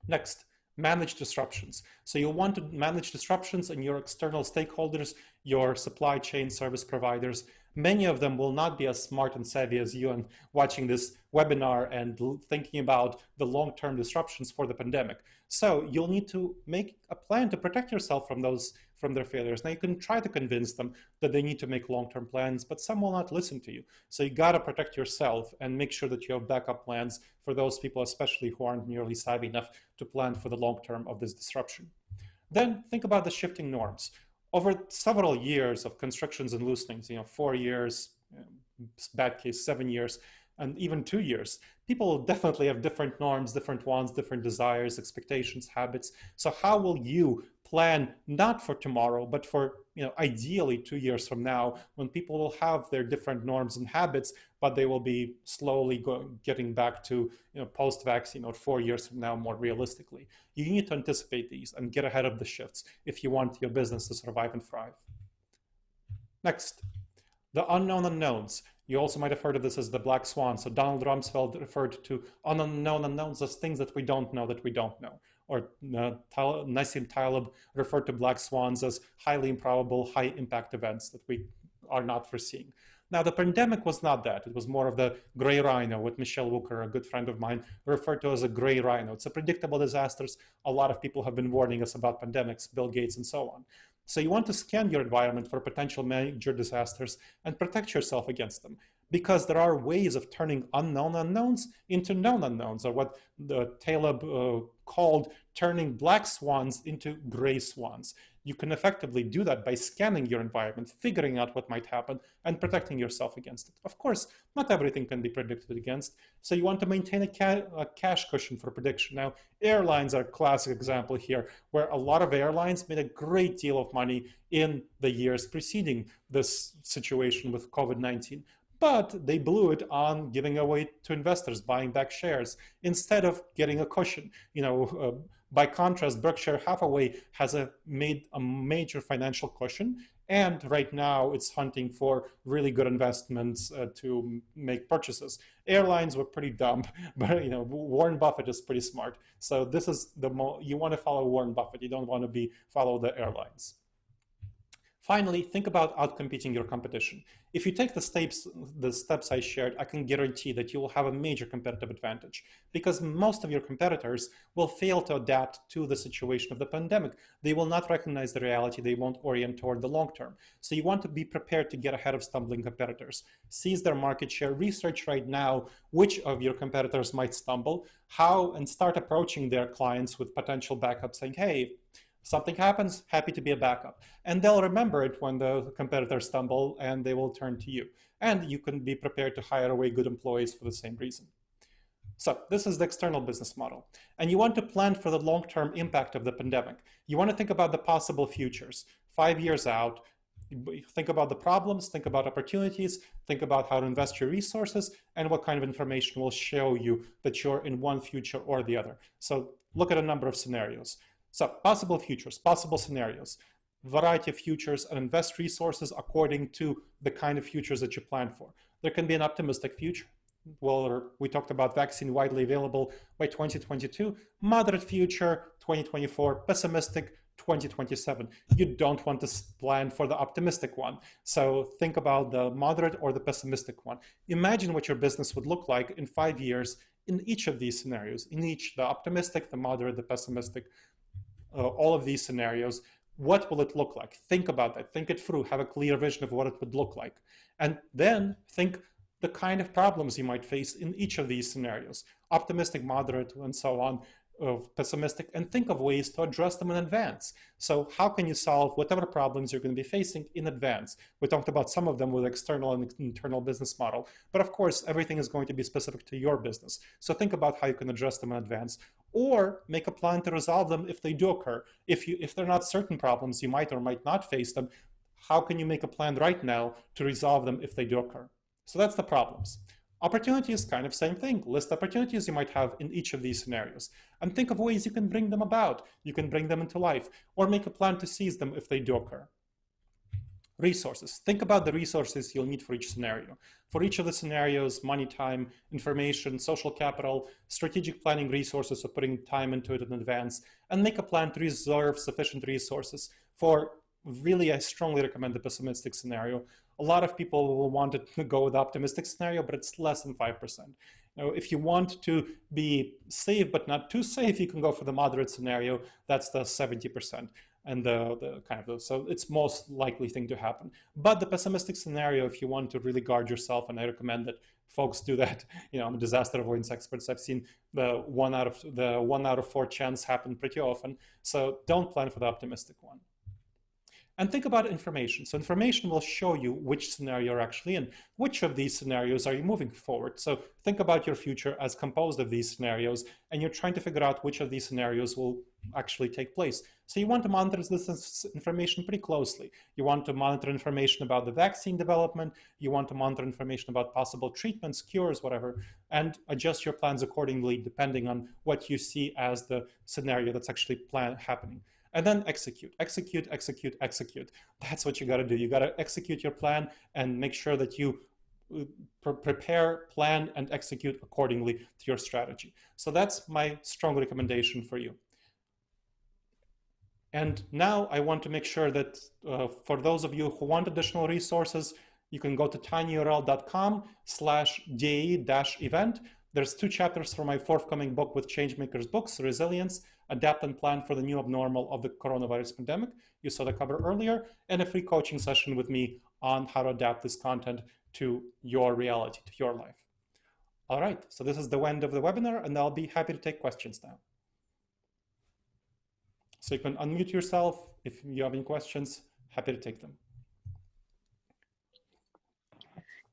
Next, manage disruptions. So you'll want to manage disruptions in your external stakeholders, your supply chain service providers. Many of them will not be as smart and savvy as you, and watching this webinar and thinking about the long-term disruptions for the pandemic. So you'll need to make a plan to protect yourself from their failures. Now you can try to convince them that they need to make long-term plans, but some will not listen to you. So you got to protect yourself and make sure that you have backup plans for those people, especially who aren't nearly savvy enough to plan for the long term of this disruption. Then think about the shifting norms. Over several years of constrictions and loosenings, 4 years, bad case 7 years, and even 2 years, people definitely have different norms, different wants, different desires, expectations, habits. So how will you plan not for tomorrow, but for, ideally 2 years from now, when people will have their different norms and habits, but they will be slowly getting back to, post-vaccine, or 4 years from now, more realistically. You need to anticipate these and get ahead of the shifts if you want your business to survive and thrive. Next, the unknown unknowns. You also might have heard of this as the black swan. So Donald Rumsfeld referred to unknown unknowns as things that we don't know that we don't know. Or Nassim Taleb referred to black swans as highly improbable, high impact events that we are not foreseeing. Now, the pandemic was not that. It was more of the gray rhino, what Michelle Wucker, a good friend of mine, referred to as a gray rhino. It's a predictable disasters. A lot of people have been warning us about pandemics, Bill Gates and so on. So you want to scan your environment for potential major disasters and protect yourself against them, because there are ways of turning unknown unknowns into known unknowns, or what the Taleb called turning black swans into gray swans. You can effectively do that by scanning your environment, figuring out what might happen, and protecting yourself against it. Of course, not everything can be predicted against, so you want to maintain a cash cushion for prediction. Now, airlines are a classic example here, where a lot of airlines made a great deal of money in the years preceding this situation with COVID-19. But they blew it on giving away to investors, buying back shares, instead of getting a cushion. By contrast, Berkshire Hathaway has made a major financial cushion, and right now it's hunting for really good investments to make purchases. Airlines were pretty dumb, but Warren Buffett is pretty smart. So this is you want to follow Warren Buffett. You don't want to follow the airlines. Finally, think about outcompeting your competition. If you take the steps I shared, I can guarantee that you will have a major competitive advantage, because most of your competitors will fail to adapt to the situation of the pandemic. They will not recognize the reality. They won't orient toward the long term. So you want to be prepared to get ahead of stumbling competitors. Seize their market share. Research right now which of your competitors might stumble, and start approaching their clients with potential backup, saying, hey, something happens, happy to be a backup. And they'll remember it when the competitors stumble, and they will turn to you. And you can be prepared to hire away good employees for the same reason. So this is the external business model. And you want to plan for the long-term impact of the pandemic. You want to think about the possible futures, 5 years out. Think about the problems, think about opportunities, think about how to invest your resources, and what kind of information will show you that you're in one future or the other. So look at a number of scenarios. So possible futures, possible scenarios, variety of futures, and invest resources according to the kind of futures that you plan for. There can be an optimistic future. Well, we talked about vaccine widely available by 2022, moderate future 2024, pessimistic 2027. You don't want to plan for the optimistic one. So think about the moderate or the pessimistic one. Imagine what your business would look like in 5 years in each of these scenarios, the optimistic, the moderate, the pessimistic. All of these scenarios, what will it look like? Think about that, think it through, have a clear vision of what it would look like. And then think the kind of problems you might face in each of these scenarios, optimistic, moderate, and so on, pessimistic, and think of ways to address them in advance. So how can you solve whatever problems you're going to be facing in advance? We talked about some of them with external and internal business model, but of course, everything is going to be specific to your business. So think about how you can address them in advance, or make a plan to resolve them if they do occur. If they're not certain problems, you might or might not face them. How can you make a plan right now to resolve them if they do occur? So that's the problems. Opportunities, kind of same thing. List opportunities you might have in each of these scenarios, and think of ways you can bring them about. You can bring them into life, or make a plan to seize them if they do occur. Resources. Think about the resources you'll need for each scenario. For each of the scenarios, money, time, information, social capital, strategic planning resources, so putting time into it in advance, and make a plan to reserve sufficient resources for, really, I strongly recommend the pessimistic scenario. A lot of people will want to go with the optimistic scenario, but it's less than 5%. If you want to be safe but not too safe, you can go for the moderate scenario. That's the 70%. And so it's most likely thing to happen. But the pessimistic scenario, if you want to really guard yourself, and I recommend that folks do that. I'm a disaster avoidance expert, so I've seen the one out of 4 chance happen pretty often. So don't plan for the optimistic one. And think about information. So information will show you which scenario you're actually in. Which of these scenarios are you moving forward? So think about your future as composed of these scenarios, and you're trying to figure out which of these scenarios will actually take place. So you want to monitor this information pretty closely. You want to monitor information about the vaccine development. You want to monitor information about possible treatments, cures, whatever, and adjust your plans accordingly depending on what you see as the scenario that's actually happening. And then execute, execute, execute, execute. That's what you got to do. You got to execute your plan and make sure that you prepare, plan, and execute accordingly to your strategy. So that's my strong recommendation for you. And now I want to make sure that for those of you who want additional resources, you can go to tinyurl.com/DAE-event. There's 2 chapters for my forthcoming book with Changemakers Books, Resilience, Adapt and Plan for the New Abnormal of the Coronavirus Pandemic. You saw the cover earlier, and a free coaching session with me on how to adapt this content to your reality, to your life. All right, so this is the end of the webinar, and I'll be happy to take questions now. So you can unmute yourself if you have any questions. Happy to take them.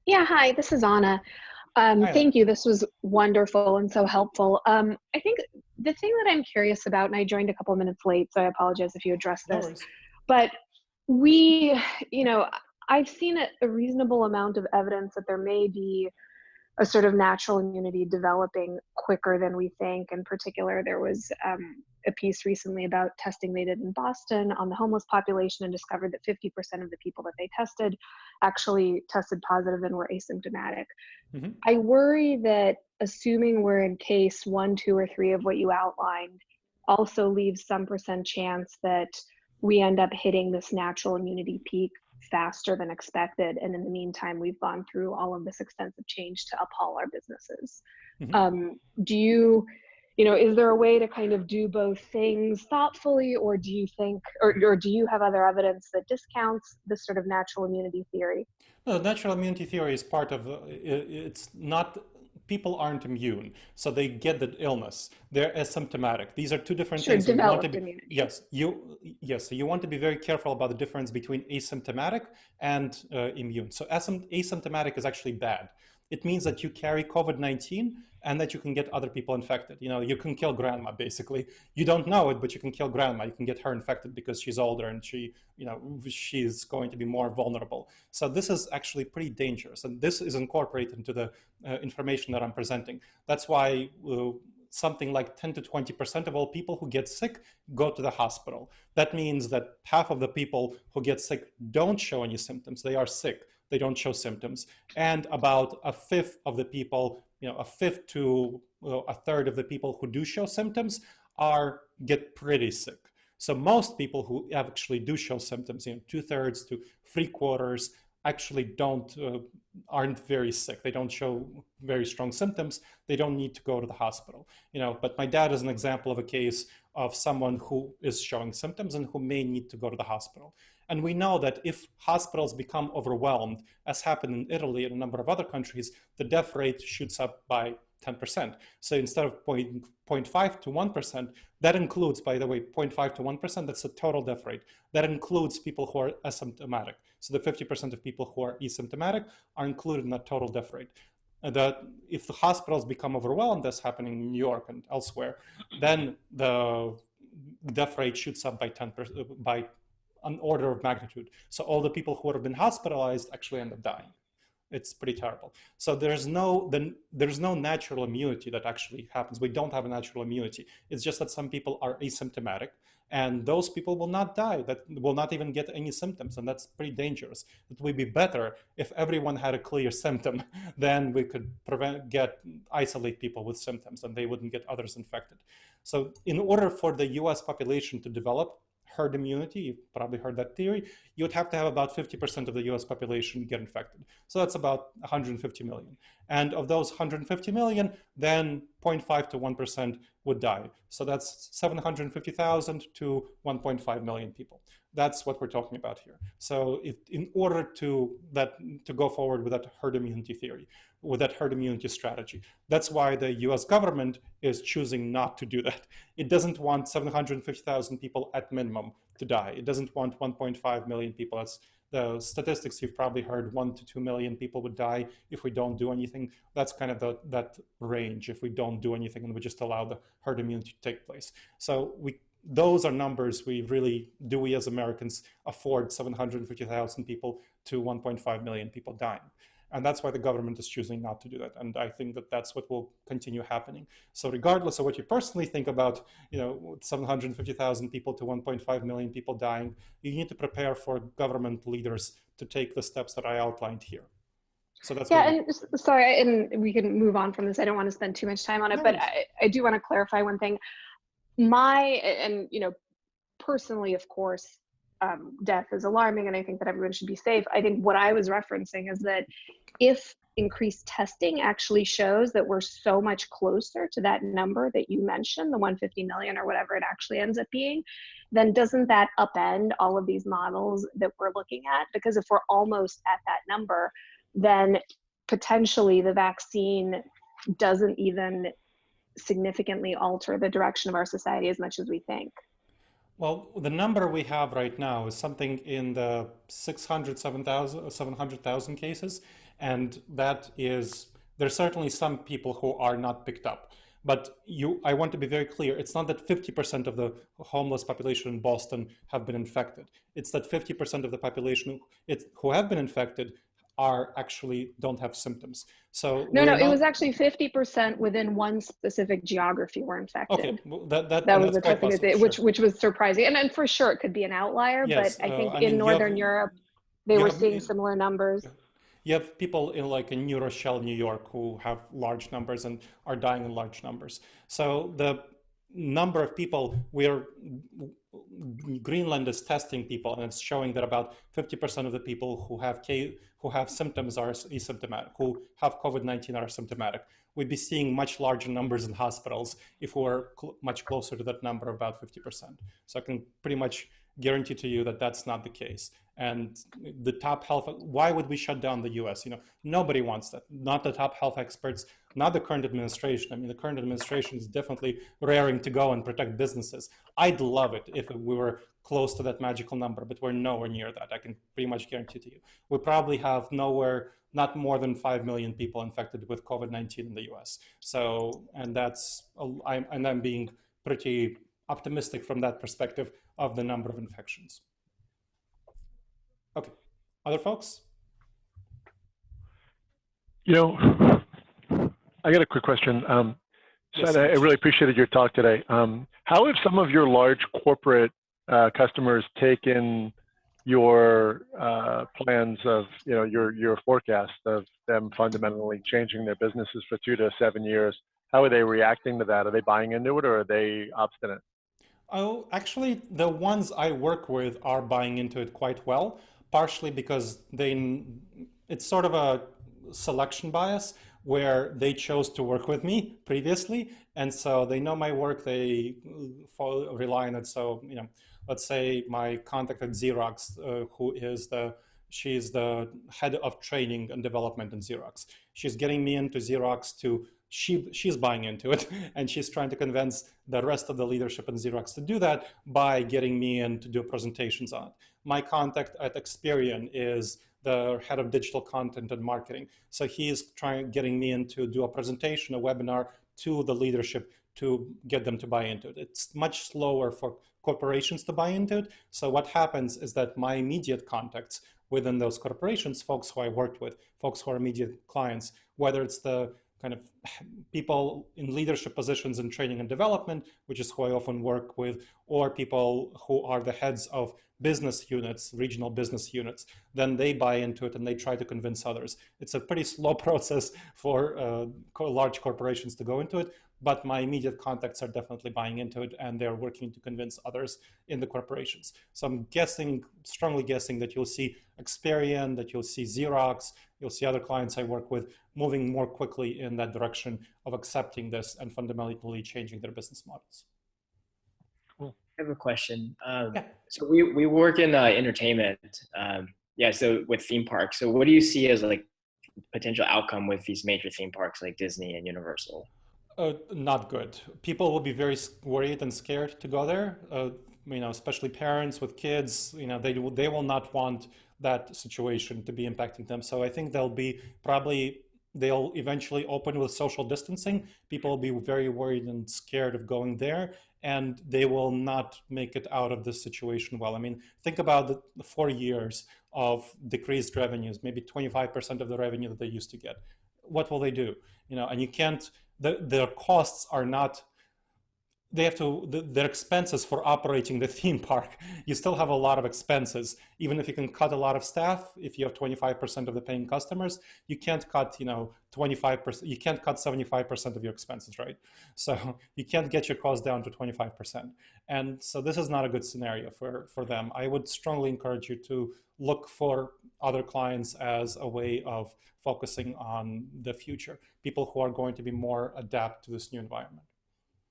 Yeah, hi, this is Anna. Thank you. This was wonderful and so helpful. I think the thing that I'm curious about, and I joined a couple of minutes late, so I apologize if you addressed this, No worries. but I've seen a reasonable amount of evidence that there may be a sort of natural immunity developing quicker than we think. In particular, there was a piece recently about testing they did in Boston on the homeless population and discovered that 50% of the people that they tested actually tested positive and were asymptomatic. Mm-hmm. I worry that assuming we're in case 1, 2, or 3 of what you outlined also leaves some percent chance that we end up hitting this natural immunity peak faster than expected, and in the meantime we've gone through all of this extensive change to uphaul our businesses. Mm-hmm. Is there a way to kind of do both things thoughtfully, or do you think, or do you have other evidence that discounts this sort of natural immunity theory? No, natural immunity theory is part of it's not, people aren't immune, so they get the illness. They're asymptomatic. These are 2 different things. So Developed immunity. Yes, so you want to be very careful about the difference between asymptomatic and immune. So asymptomatic is actually bad. It means that you carry COVID-19 and that you can get other people infected. You can kill grandma, basically. You don't know it, but you can kill grandma. You can get her infected because she's older and she's going to be more vulnerable. So this is actually pretty dangerous. And this is incorporated into the information that I'm presenting. That's why something like 10 to 20% of all people who get sick go to the hospital. That means that half of the people who get sick don't show any symptoms. They are sick. They don't show symptoms. And about a fifth of the people, a fifth to a third of the people who do show symptoms get pretty sick. So most people who actually do show symptoms, 2/3 to 3/4, actually aren't very sick. They don't show very strong symptoms. They don't need to go to the hospital. But my dad is an example of a case of someone who is showing symptoms and who may need to go to the hospital. And we know that if hospitals become overwhelmed, as happened in Italy and a number of other countries, the death rate shoots up by 10%. So instead of 0.5 to 1%, that includes, by the way, 0.5 to 1%, that's the total death rate. That includes people who are asymptomatic. So the 50% of people who are asymptomatic are included in that total death rate. That if the hospitals become overwhelmed, that's happening in New York and elsewhere, then the death rate shoots up by 10%, by an order of magnitude. So all the people who have been hospitalized actually end up dying. It's pretty terrible. So there's no natural immunity that actually happens. We don't have a natural immunity. It's just that some people are asymptomatic, and those people will not die, that will not even get any symptoms, and that's pretty dangerous. It would be better if everyone had a clear symptom, then we could isolate people with symptoms and they wouldn't get others infected. So in order for the US population to develop herd immunity, you've probably heard that theory, you would have to have about 50% of the US population get infected. So that's about 150 million. And of those 150 million, then 0.5 to 1% would die. So that's 750,000 to 1.5 million people. That's what we're talking about here. So in order to go forward with that herd immunity theory, with that herd immunity strategy. That's why the US government is choosing not to do that. It doesn't want 750,000 people at minimum to die. It doesn't want 1.5 million people. That's the statistics you've probably heard. 1 to 2 million people would die if we don't do anything. That's kind of that range if we don't do anything and we just allow the herd immunity to take place. So those are numbers we as Americans afford 750,000 people to 1.5 million people dying. And that's why the government is choosing not to do that. And I think that that's what will continue happening. So regardless of what you personally think about, 750,000 people to 1.5 million people dying, you need to prepare for government leaders to take the steps that I outlined here. So that's and sorry, and we can move on from this. I don't want to spend too much time on it, but I do want to clarify one thing. Personally, of course, death is alarming, and I think that everyone should be safe. I think what I was referencing is that if increased testing actually shows that we're so much closer to that number that you mentioned, the 150 million or whatever it actually ends up being, then doesn't that upend all of these models that we're looking at? Because if we're almost at that number, then potentially the vaccine doesn't even significantly alter the direction of our society as much as we think. Well, the number we have right now is something in the 700,000 cases. And that is, there's certainly some people who are not picked up. But I want to be very clear. It's not that 50% of the homeless population in Boston have been infected. It's that 50% of the population who have been infected don't have symptoms. So it was actually 50% within one specific geography were infected. Okay, well, that was the testing, which was surprising, and for sure it could be an outlier. Yes, but I think in Northern Europe they were seeing similar numbers. You have people in New Rochelle, New York, who have large numbers and are dying in large numbers. So the number of people Greenland is testing people, and it's showing that about 50% of the people who have symptoms are asymptomatic, who have COVID-19 are symptomatic. We'd be seeing much larger numbers in hospitals if we're much closer to that number, about 50%. So I can pretty much guarantee to you that that's not the case. And the top health, why would we shut down the US? Nobody wants that. Not the top health experts, not the current administration. I mean, the current administration is definitely raring to go and protect businesses. I'd love it if we were close to that magical number, but we're nowhere near that. I can pretty much guarantee to you. We probably have not more than 5 million people infected with COVID-19 in the US. So, and I'm being pretty optimistic from that perspective of the number of infections. Okay, other folks? I got a quick question. Yes, I really appreciated your talk today. How have some of your large corporate customers taken your plans of, your forecast of them fundamentally changing their businesses for 2 to 7 years? How are they reacting to that? Are they buying into it, or are they obstinate? Oh, actually, the ones I work with are buying into it quite well, partially because it's sort of a selection bias where they chose to work with me previously. And so they know my work, they rely on it. So, let's say my contact at Xerox, she's the head of training and development in Xerox. She's getting me into Xerox she's buying into it, and she's trying to convince the rest of the leadership in Xerox to do that by getting me in to do presentations on it. My contact at Experian is the head of digital content and marketing. So he's getting me in to do a presentation, a webinar to the leadership to get them to buy into it. It's much slower for corporations to buy into it. So what happens is that my immediate contacts within those corporations, folks who I worked with, folks who are immediate clients, whether it's the kind of people in leadership positions in training and development, which is who I often work with, or people who are the heads of business units, regional business units, then they buy into it and they try to convince others. It's a pretty slow process for large corporations to go into it, but my immediate contacts are definitely buying into it, and they're working to convince others in the corporations. So I'm strongly guessing that you'll see Experian, that you'll see Xerox, you'll see other clients I work with moving more quickly in that direction of accepting this and fundamentally changing their business models. Cool. I have a question. Yeah. So we work in entertainment. So with theme parks. So what do you see as potential outcome with these major theme parks like Disney and Universal? Not good. People will be very worried and scared to go there. Especially parents with kids. They will not want that situation to be impacting them. So I think they'll eventually open with social distancing. People will be very worried and scared of going there, and they will not make it out of this situation well. I mean, think about the 4 years of decreased revenues, maybe 25% of the revenue that they used to get. What will they do? And you can't. Their costs are not. They have to their expenses for operating the theme park. You still have a lot of expenses, even if you can cut a lot of staff. If you have 25% of the paying customers, you can't cut 25%. You can't cut 75% of your expenses, right? So you can't get your costs down to 25%. And so this is not a good scenario for them. I would strongly encourage you to look for other clients as a way of focusing on the future, people who are going to be more adapt to this new environment.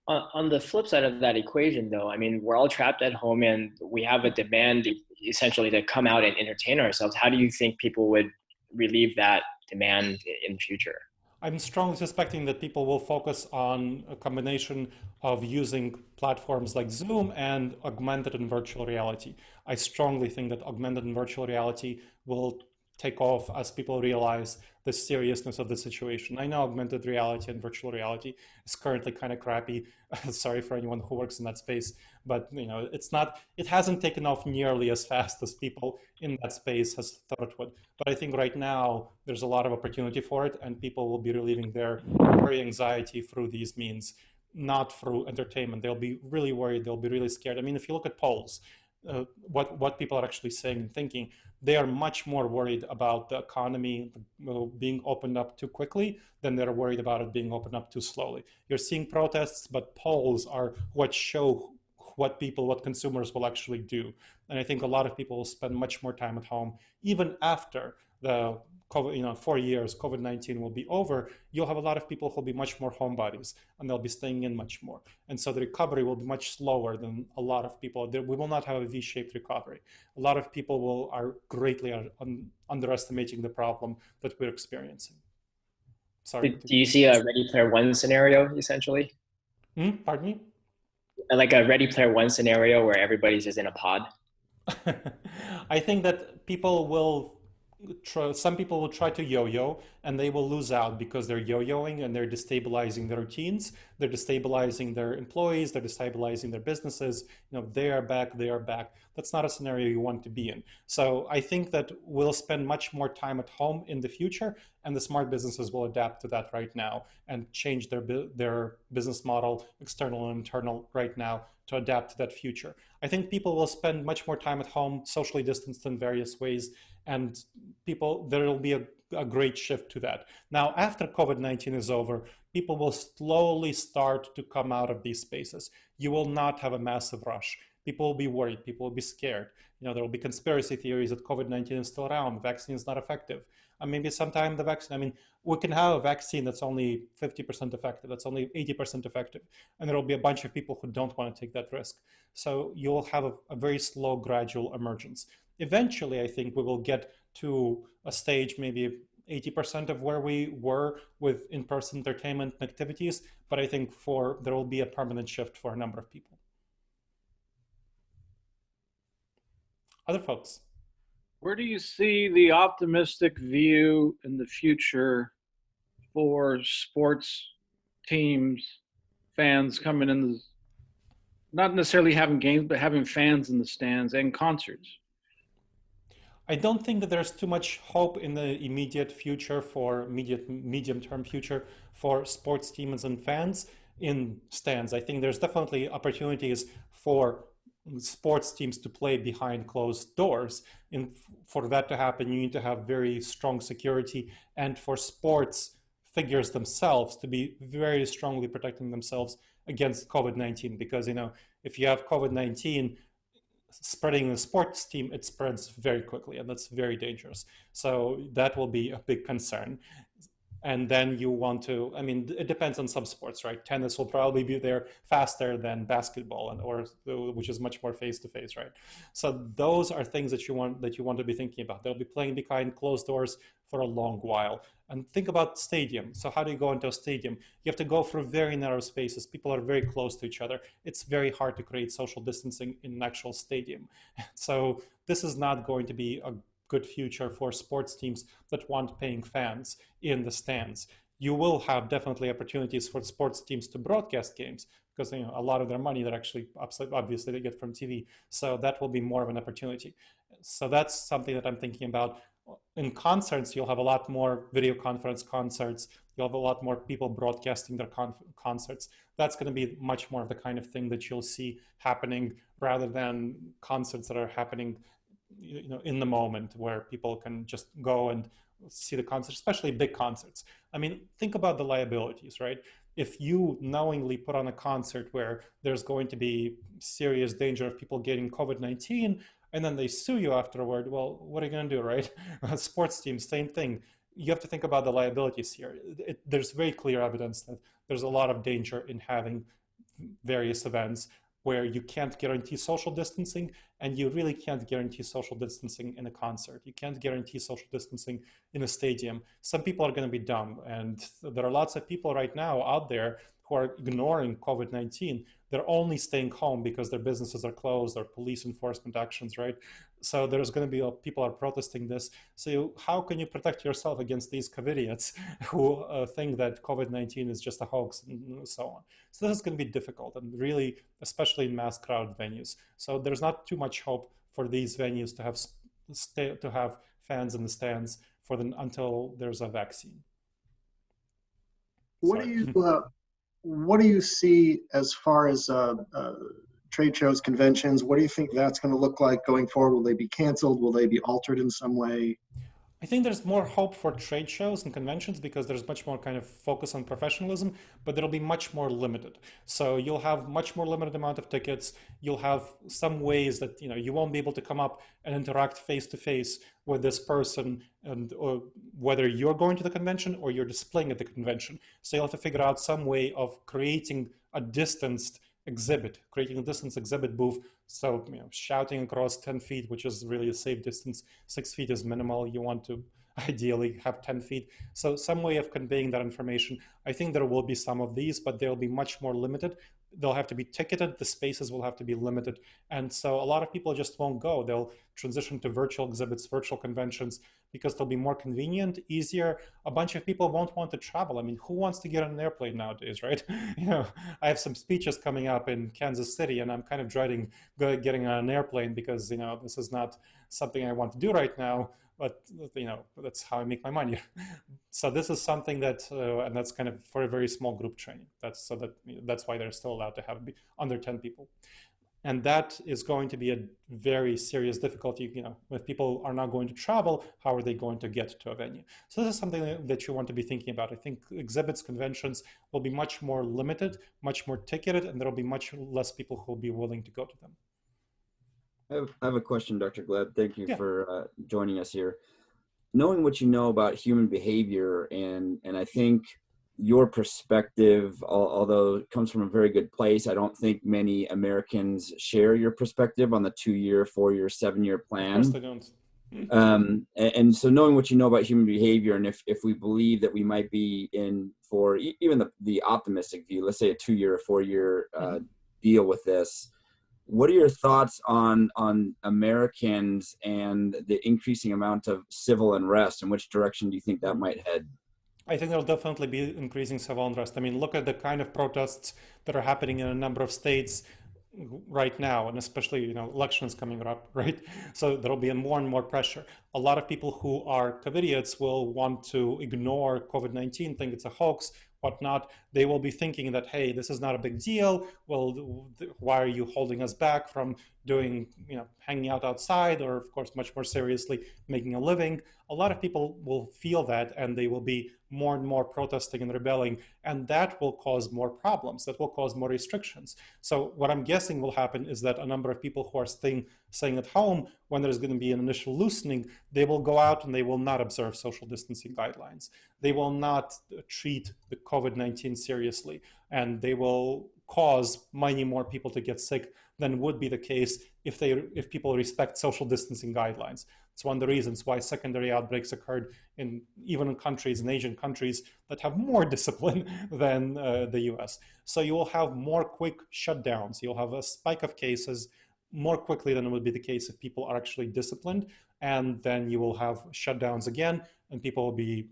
On the flip side of that equation, though, I mean, we're all trapped at home and we have a demand essentially to come out and entertain ourselves. How do you think people would relieve that demand in the future? I'm strongly suspecting that people will focus on a combination of using platforms like Zoom and augmented and virtual reality. I strongly think that augmented and virtual reality will take off as people realize the seriousness of the situation. I know augmented reality and virtual reality is currently kind of crappy. Sorry for anyone who works in that space, but it hasn't taken off nearly as fast as people in that space has thought it would. But I think right now there's a lot of opportunity for it, and people will be relieving their worry, anxiety through these means, not through entertainment. They'll be really worried. They'll be really scared. I mean, if you look at polls, what people are actually saying and thinking, they are much more worried about the economy being opened up too quickly than they're worried about it being opened up too slowly. You're seeing protests, but polls are what show what consumers will actually do. And I think a lot of people will spend much more time at home, even after the COVID, 4 years, COVID-19 will be over. You'll have a lot of people who'll be much more homebodies, and they'll be staying in much more. And so the recovery will be much slower than a lot of people. We will not have a V-shaped recovery. A lot of people are greatly underestimating the problem that we're experiencing. Sorry. Do you see a Ready Player One scenario, essentially? Pardon me? Like a Ready Player One scenario where everybody's just in a pod? I think that some people will try to yo-yo, and they will lose out because they're yo-yoing and they're destabilizing their routines, they're destabilizing their employees, they're destabilizing their businesses. They are back. That's not a scenario you want to be in. So I think that we'll spend much more time at home in the future, and the smart businesses will adapt to that right now and change their business model, external and internal, right now to adapt to that future. I think people will spend much more time at home, socially distanced in various ways, and there will be a great shift to that. Now, after COVID-19 is over, people will slowly start to come out of these spaces. You will not have a massive rush. People will be worried. People will be scared. There will be conspiracy theories that COVID-19 is still around. The vaccine is not effective. And maybe sometime we can have a vaccine that's only 50% effective. That's only 80% effective. And there will be a bunch of people who don't want to take that risk. So you'll have a very slow, gradual emergence. Eventually, I think we will get to a stage, maybe 80% of where we were with in-person entertainment and activities. But I think there will be a permanent shift for a number of people. Other folks? Where do you see the optimistic view in the future for sports teams, fans coming in, not necessarily having games, but having fans in the stands and concerts? I don't think that there's too much hope in the immediate future medium-term future for sports teams and fans in stands. I think there's definitely opportunities for sports teams to play behind closed doors. And for that to happen, you need to have very strong security, and for sports figures themselves to be very strongly protecting themselves against COVID-19. Because, if you have COVID-19 spreading in a sports team, it spreads very quickly, and that's very dangerous. So that will be a big concern. And then you want to, it depends on some sports, right? Tennis will probably be there faster than basketball, which is much more face-to-face, right? So those are things that you want to be thinking about. They'll be playing behind closed doors for a long while. And think about stadium. So how do you go into a stadium? You have to go through very narrow spaces. People are very close to each other. It's very hard to create social distancing in an actual stadium. So this is not going to be a good future for sports teams that want paying fans in the stands. You will have definitely opportunities for sports teams to broadcast games, because a lot of their money that actually obviously they get from TV. So that will be more of an opportunity. So that's something that I'm thinking about. In concerts, you'll have a lot more video conference concerts. You'll have a lot more people broadcasting their concerts. That's going to be much more of the kind of thing that you'll see happening, rather than concerts that are happening in the moment, where people can just go and see the concert, especially big concerts. I mean, think about the liabilities, right? If you knowingly put on a concert where there's going to be serious danger of people getting COVID-19, and then they sue you afterward, well, what are you going to do, right? Sports teams, same thing. You have to think about the liabilities here. There's very clear evidence that there's a lot of danger in having various events where you can't guarantee social distancing, and you really can't guarantee social distancing in a concert. You can't guarantee social distancing in a stadium. Some people are going to be dumb, and there are lots of people right now out there who are ignoring COVID-19. They're only staying home because their businesses are closed or police enforcement actions, right? So there's going to be people are protesting this. So how can you protect yourself against these COVIDiots who think that COVID-19 is just a hoax and so on? So this is going to be difficult, and really, especially in mass crowd venues. So there's not too much hope for these venues to have fans in the stands until there's a vaccine. What do you see as far as trade shows, conventions? What do you think that's going to look like going forward? Will they be canceled? Will they be altered in some way? I think there's more hope for trade shows and conventions because there's much more kind of focus on professionalism, but it'll be much more limited. So you'll have much more limited amount of tickets. You'll have some ways that you won't be able to come up and interact face to face with this person, and or whether you're going to the convention or you're displaying at the convention. So you'll have to figure out some way of creating a distanced exhibit, creating a distance exhibit booth. So shouting across 10 feet, which is really a safe distance. 6 feet is minimal. You want to ideally have 10 feet. So some way of conveying that information. I think there will be some of these, but they'll be much more limited. They'll have to be ticketed. The spaces will have to be limited. And so a lot of people just won't go. They'll transition to virtual exhibits, virtual conventions, because they'll be more convenient, easier. A bunch of people won't want to travel. I mean, who wants to get on an airplane nowadays, right? I have some speeches coming up in Kansas City, and I'm kind of dreading getting on an airplane because, this is not something I want to do right now. But that's how I make my money. So this is something that, and that's kind of for a very small group training. That's why they're still allowed to have under 10 people, and that is going to be a very serious difficulty. If people are not going to travel, how are they going to get to a venue? So this is something that you want to be thinking about. I think exhibits, conventions will be much more limited, much more ticketed, and there will be much less people who will be willing to go to them. I have a question, Dr. Gleb. Thank you for joining us here. Knowing what you know about human behavior, and I think your perspective, although it comes from a very good place, I don't think many Americans share your perspective on the 2-year, 4-year, 7-year plan. Of course they don't. And so knowing what you know about human behavior, and if we believe that we might be in for even the optimistic view, let's say a 2-year or 4-year deal with this, what are your thoughts on Americans and the increasing amount of civil unrest, and which direction do you think that might head? I think there'll definitely be increasing civil unrest. I mean, look at the kind of protests that are happening in a number of states right now, and especially, elections coming up, right? So there'll be more and more pressure. A lot of people who are COVIDiots will want to ignore COVID-19, think it's a hoax, whatnot. They will be thinking that, hey, this is not a big deal. Well, why are you holding us back from doing, hanging out outside, or of course, much more seriously, making a living? A lot of people will feel that, and they will be more and more protesting and rebelling, and that will cause more problems. That will cause more restrictions. So what I'm guessing will happen is that a number of people who are staying at home, when there's going to be an initial loosening, they will go out and they will not observe social distancing guidelines. They will not treat the COVID-19 seriously, and they will cause many more people to get sick than would be the case if people respect social distancing guidelines. It's one of the reasons why secondary outbreaks occurred even in countries, in Asian countries that have more discipline than the US. So you will have more quick shutdowns. You'll have a spike of cases more quickly than it would be the case if people are actually disciplined. And then you will have shutdowns again, and people will be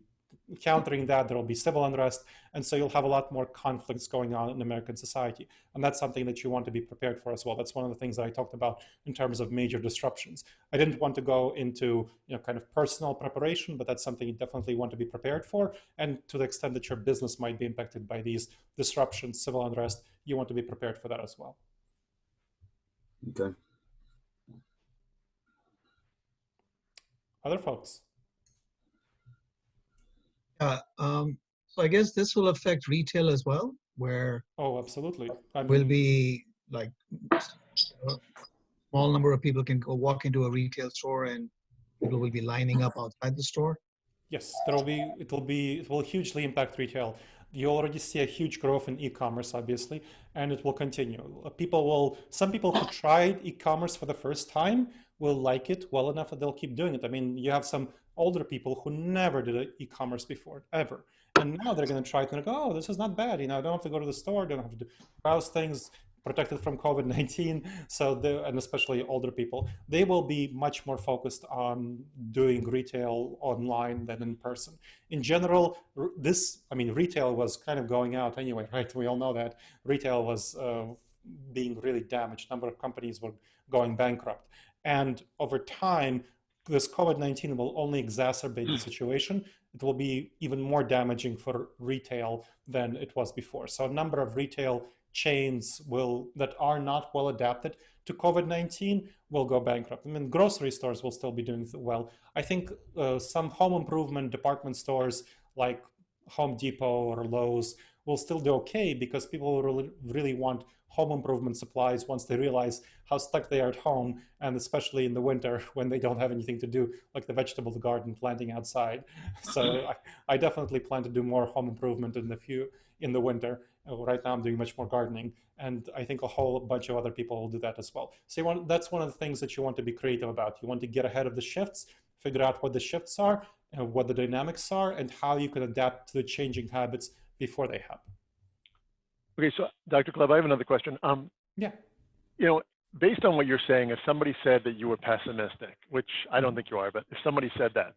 countering that. There will be civil unrest. And so you'll have a lot more conflicts going on in American society. And that's something that you want to be prepared for as well. That's one of the things that I talked about in terms of major disruptions. I didn't want to go into kind of personal preparation, but that's something you definitely want to be prepared for. And to the extent that your business might be impacted by these disruptions, civil unrest, you want to be prepared for that as well. Okay. Other folks? So I guess this will affect retail as well, where Oh, absolutely. will be like a small number of people can go walk into a retail store and people will be lining up outside the store. Yes, it will hugely impact retail. You already see a huge growth in e-commerce, obviously, and it will continue. Some people who tried e-commerce for the first time will like it well enough that they'll keep doing it. I mean, you have some older people who never did e-commerce before, ever. And now they're going to try it and go, oh, this is not bad. I don't have to go to the store, don't have to browse things, protected from COVID-19. So, and especially older people, they will be much more focused on doing retail online than in person. In general, retail was kind of going out anyway, right? We all know that retail was being really damaged. A number of companies were going bankrupt. And over time, this COVID-19 will only exacerbate the situation. It will be even more damaging for retail than it was before. So a number of retail chains that are not well adapted to COVID-19 will go bankrupt. I mean, grocery stores will still be doing well. I think some home improvement department stores like Home Depot or Lowe's will still do okay because people really want home improvement supplies once they realize how stuck they are at home, and especially in the winter when they don't have anything to do, like the vegetable garden planting outside. So I definitely plan to do more home improvement in the winter. Right now I'm doing much more gardening, and I think a whole bunch of other people will do that as well. So that's one of the things that you want to be creative about. You want to get ahead of the shifts, figure out what the shifts are, and what the dynamics are, and how you can adapt to the changing habits before they happen. Okay, so Dr. Gleb, I have another question. Yeah. Based on what you're saying, if somebody said that you were pessimistic, which I don't think you are, but if somebody said that,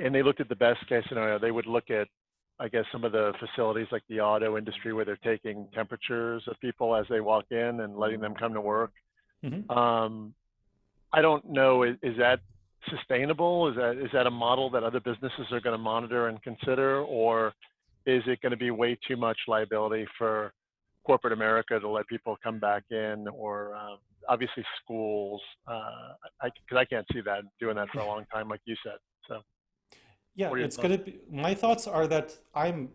and they looked at the best case scenario, they would look at, I guess, some of the facilities like the auto industry where they're taking temperatures of people as they walk in and letting them come to work. Mm-hmm. I don't know, is that sustainable? Is that a model that other businesses are going to monitor and consider, or is it going to be way too much liability for corporate America to let people come back in, or obviously schools? Because I can't see that doing that for a long time, like you said. So. Yeah, it's going to be, my thoughts are that I'm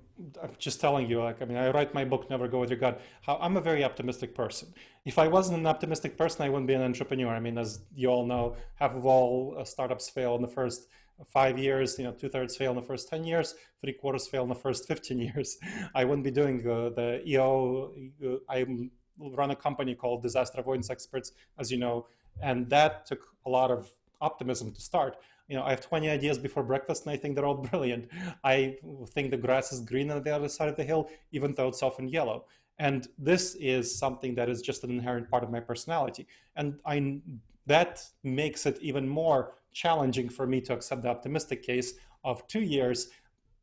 just telling you, I write my book, Never Go With Your Gut, how I'm a very optimistic person. If I wasn't an optimistic person, I wouldn't be an entrepreneur. I mean, as you all know, half of all startups fail in the first 5 years, 2/3 fail in the first 10 years, 3/4 fail in the first 15 years. I wouldn't be doing the EO. I run a company called Disaster Avoidance Experts, as you know, and that took a lot of optimism to start. I have 20 ideas before breakfast, and I think they're all brilliant. I think the grass is green on the other side of the hill, even though it's often yellow. And this is something that is just an inherent part of my personality. And that makes it even more challenging for me to accept the optimistic case of 2 years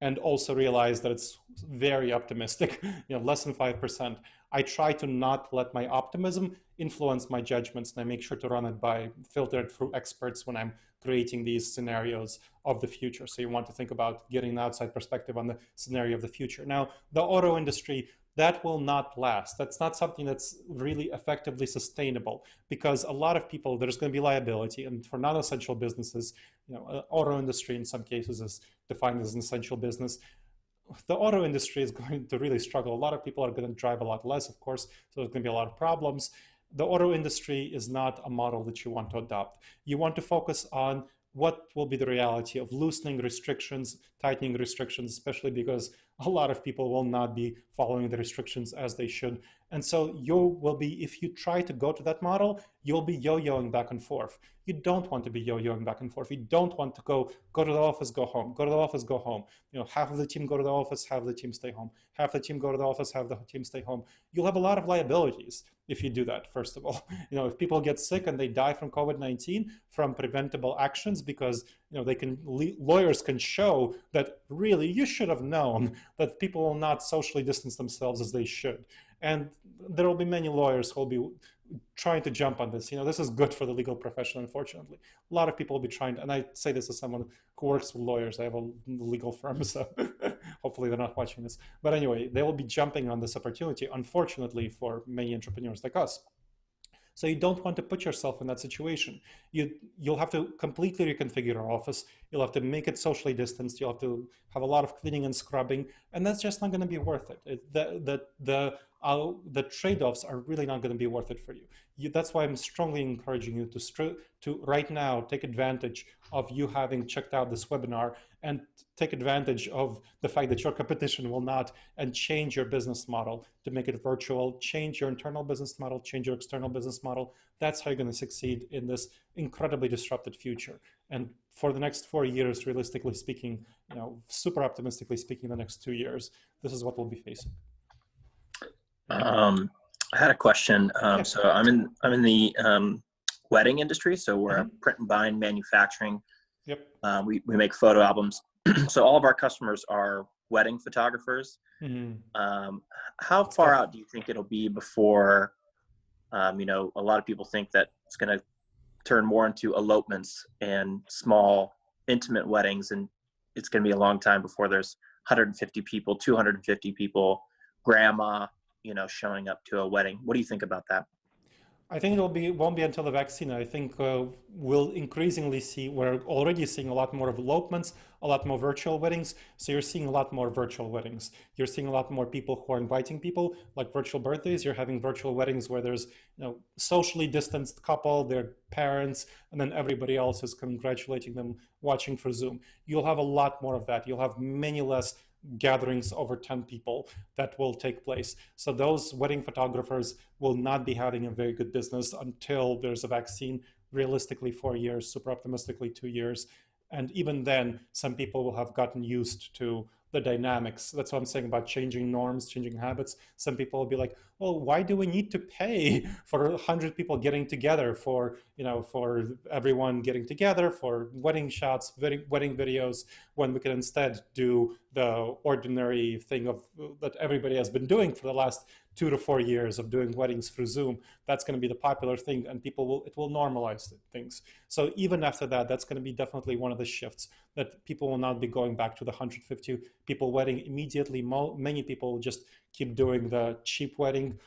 and also realize that it's very optimistic, less than 5%. I try to not let my optimism influence my judgments, and I make sure to run it filtered through experts when I'm creating these scenarios of the future. So you want to think about getting an outside perspective on the scenario of the future. Now, the auto industry, that will not last. That's not something that's really effectively sustainable, because a lot of people, there's going to be liability. And for non-essential businesses, auto industry in some cases is defined as an essential business. The auto industry is going to really struggle. A lot of people are going to drive a lot less, of course, so there's going to be a lot of problems. The auto industry is not a model that you want to adopt. You want to focus on what will be the reality of loosening restrictions, tightening restrictions, especially because a lot of people will not be following the restrictions as they should. And so you will be, if you try to go to that model, you'll be yo-yoing back and forth. You don't want to be yo-yoing back and forth. You don't want to go to the office, go home, go to the office, go home. Half of the team go to the office, half of the team stay home. Half the team go to the office, half the team stay home. You'll have a lot of liabilities if you do that, first of all. If people get sick and they die from COVID-19 from preventable actions because lawyers can show that really you should have known that people will not socially distance themselves as they should. And there will be many lawyers who will be trying to jump on this. This is good for the legal profession, unfortunately. A lot of people will be trying, and I say this as someone who works with lawyers. I have a legal firm, so hopefully they're not watching this. But anyway, they will be jumping on this opportunity, unfortunately, for many entrepreneurs like us. So you don't want to put yourself in that situation. You'll have to completely reconfigure your office. You'll have to make it socially distanced. You'll have to have a lot of cleaning and scrubbing, and that's just not going to be worth it. The trade-offs are really not going to be worth it for you. That's why I'm strongly encouraging you to right now take advantage of you having checked out this webinar and take advantage of the fact that your competition will not, and change your business model to make it virtual, change your internal business model, change your external business model. That's how you're going to succeed in this incredibly disrupted future. And for the next 4 years, realistically speaking, super optimistically speaking, the next 2 years, this is what we'll be facing. I had a question. So I'm in the wedding industry. So we're a print and bind manufacturing. Yep. We make photo albums. So all of our customers are wedding photographers. How far out do you think it'll be before, a lot of people think that it's going to turn more into elopements and small intimate weddings, and it's going to be a long time before there's 150 people, 250 people, grandma, showing up to a wedding. What do you think about that? I think it won't be until the vaccine. I think we'll increasingly see, we're already seeing a lot more of elopements, a lot more virtual weddings. So you're seeing a lot more virtual weddings. You're seeing a lot more people who are inviting people, like virtual birthdays. You're having virtual weddings where there's socially distanced couple, their parents, and then everybody else is congratulating them watching through Zoom. You'll have a lot more of that. You'll have many less gatherings over 10 people that will take place. So those wedding photographers will not be having a very good business until there's a vaccine, realistically 4 years, super optimistically 2 years. And even then, some people will have gotten used to the dynamics. That's what I'm saying about changing norms, changing habits. Some people will be like, well, why do we need to pay for 100 people getting together, for everyone getting together, for wedding shots, wedding videos, when we can instead do the ordinary thing that everybody has been doing for the last 2 to 4 years of doing weddings through Zoom. That's going to be the popular thing, and it will normalize things. So even after that, that's going to be definitely one of the shifts, that people will not be going back to the 150 people wedding immediately. Many people will just keep doing the cheap wedding.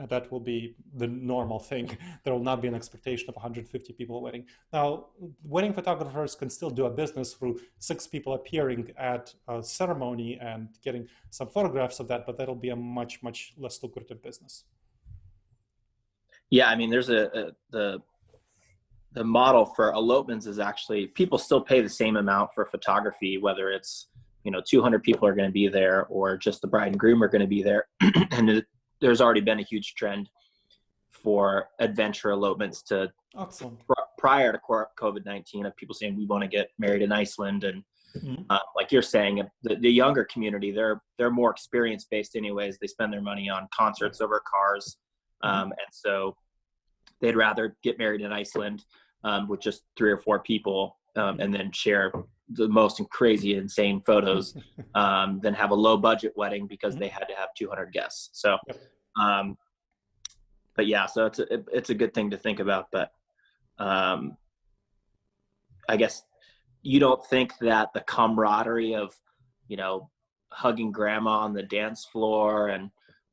That will be the normal thing. There will not be an expectation of 150 people wedding. Now, wedding photographers can still do a business through 6 people appearing at a ceremony and getting some photographs of that, but that'll be a much, much less lucrative business. Yeah, I mean, there's the model for elopements is actually, people still pay the same amount for photography, whether it's 200 people are going to be there or just the bride and groom are going to be there. And there's already been a huge trend for adventure elopements prior to COVID-19 of people saying we want to get married in Iceland. And like you're saying, the younger community, they're more experience based anyways. They spend their money on concerts over cars. And so they'd rather get married in Iceland with just 3 or 4 people and then share the most crazy, insane photos than have a low budget wedding because they had to have 200 guests. So, but yeah, so it's a good thing to think about. But I guess you don't think that the camaraderie of, hugging grandma on the dance floor and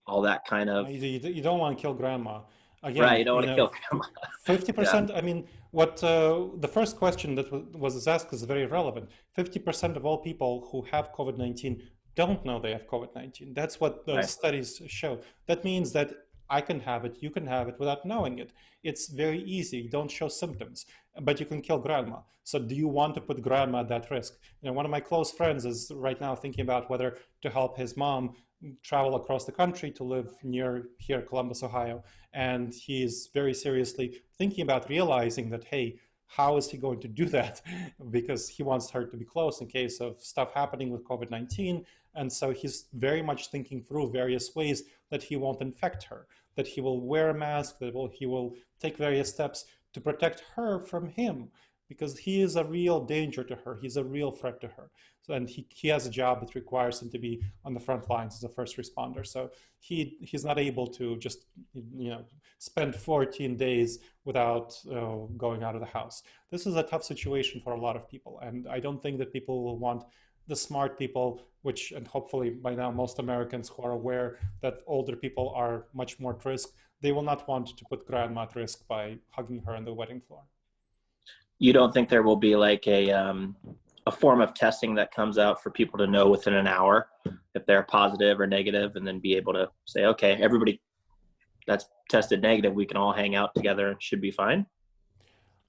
all that kind of. You don't want to kill grandma. Again, right, you don't want to kill grandma. 50%, yeah. I mean, what the first question that was asked is very relevant. 50% of all people who have COVID-19 don't know they have COVID-19. That's what the studies show. That means that I can have it, you can have it without knowing it. It's very easy. You don't show symptoms, but you can kill grandma. So do you want to put grandma at that risk? One of my close friends is right now thinking about whether to help his mom travel across the country to live near here, Columbus, Ohio. And he's very seriously thinking about realizing that, hey, how is he going to do that? Because he wants her to be close in case of stuff happening with COVID-19. And so he's very much thinking through various ways that he won't infect her, that he will wear a mask, that he will take various steps to protect her from him, because he is a real danger to her. He's a real threat to her. So, and he has a job that requires him to be on the front lines as a first responder. So he's not able to just spend 14 days without going out of the house. This is a tough situation for a lot of people, and I don't think that people will want the smart people, and hopefully by now most Americans who are aware that older people are much more at risk, they will not want to put grandma at risk by hugging her on the wedding floor. You don't think there will be like a form of testing that comes out for people to know within an hour if they're positive or negative, and then be able to say, okay, everybody that's tested negative, we can all hang out together and should be fine?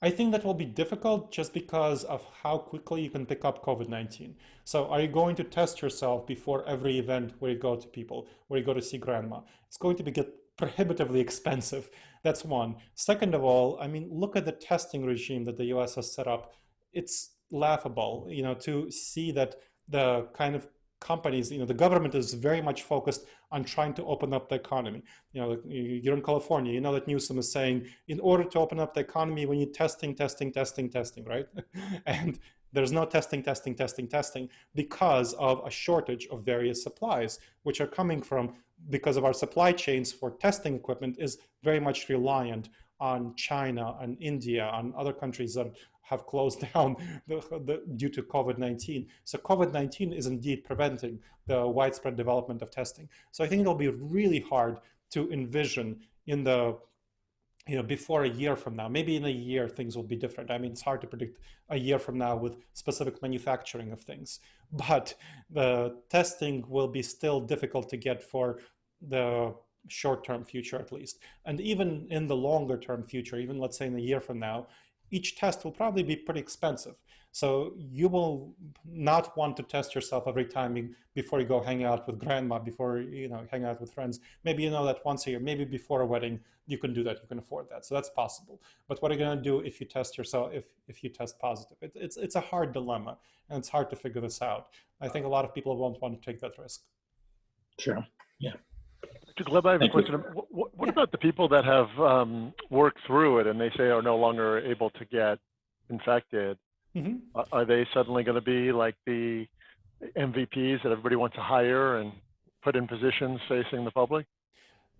I think that will be difficult just because of how quickly you can pick up COVID-19. So are you going to test yourself before every event where you go to people, where you go to see grandma? It's going to get prohibitively expensive. That's one. Second of all, I mean, look at the testing regime that the US has set up. It's laughable, to see that the kind of companies, the government is very much focused on trying to open up the economy. You're in California, that Newsom is saying, in order to open up the economy, we need testing, right? And there's no testing because of a shortage of various supplies, which are coming from, because of our supply chains for testing equipment is very much reliant on China and India and other countries that have closed down due to COVID-19. So COVID-19 is indeed preventing the widespread development of testing. So I think it'll be really hard to envision in the, before a year from now. Maybe in a year things will be different. I mean, it's hard to predict a year from now with specific manufacturing of things. But the testing will be still difficult to get for the short-term future at least. And even in the longer-term future, even let's say in a year from now, each test will probably be pretty expensive. So you will not want to test yourself every time before you go hang out with grandma, before hang out with friends. Maybe that once a year, maybe before a wedding, you can do that, you can afford that. So that's possible. But what are you going to do if you test yourself, if you test positive? It's a hard dilemma, and it's hard to figure this out. I think a lot of people won't want to take that risk. Sure, yeah. Gleb, I have a question. What about the people that have worked through it and they say are no longer able to get infected? Mm-hmm. Are they suddenly going to be like the MVPs that everybody wants to hire and put in positions facing the public?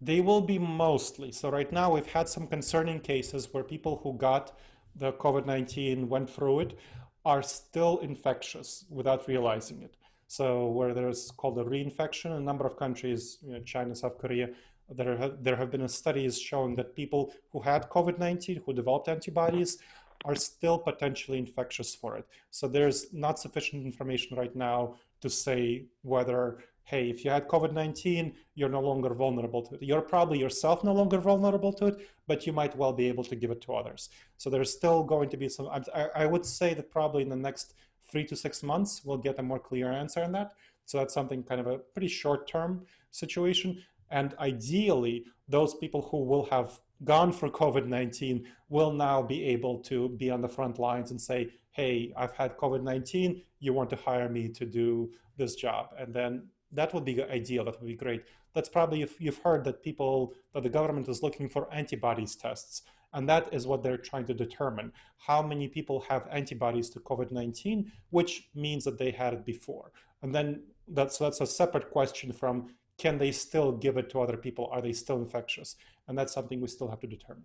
They will be mostly. So right now we've had some concerning cases where people who got the COVID-19, went through it, are still infectious without realizing it. So where there's called a reinfection in a number of countries, China, South Korea, there have been studies showing that people who had COVID-19, who developed antibodies, are still potentially infectious for it. So there's not sufficient information right now to say whether, hey, if you had COVID-19, you're no longer vulnerable to it. You're probably yourself no longer vulnerable to it, but you might well be able to give it to others. So there's still going to be some, I would say that probably in the next 3 to 6 months, we'll get a more clear answer on that. So that's something kind of a pretty short-term situation. And ideally, those people who will have gone for COVID-19 will now be able to be on the front lines and say, hey, I've had COVID-19, you want to hire me to do this job. And then that would be ideal, that would be great. That's probably, if you've heard that the government is looking for antibodies tests. And that is what they're trying to determine. How many people have antibodies to COVID-19, which means that they had it before. And then that's a separate question from, can they still give it to other people? Are they still infectious? And that's something we still have to determine.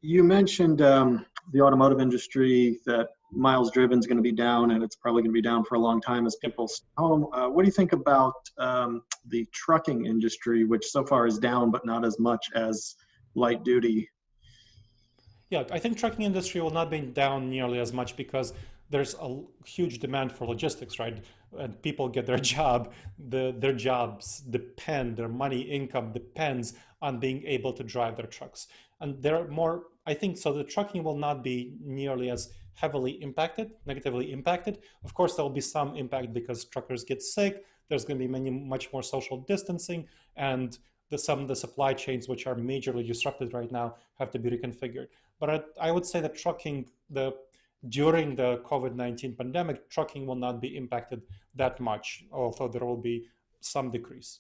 You mentioned the automotive industry, that miles driven is going to be down, and it's probably going to be down for a long time as people stay home. What do you think about the trucking industry, which so far is down, but not as much as light duty? Yeah, I think trucking industry will not be down nearly as much because there's a huge demand for logistics, right? and people get their job, their jobs depend, their money income depends on being able to drive their trucks. And there are more, I think, so the trucking will not be nearly as heavily impacted, negatively impacted. Of course, there will be some impact because truckers get sick. There's going to be much more social distancing, and some of the supply chains, which are majorly disrupted right now, have to be reconfigured. But I would say that trucking, during the COVID-19 pandemic, trucking will not be impacted that much, although there will be some decrease.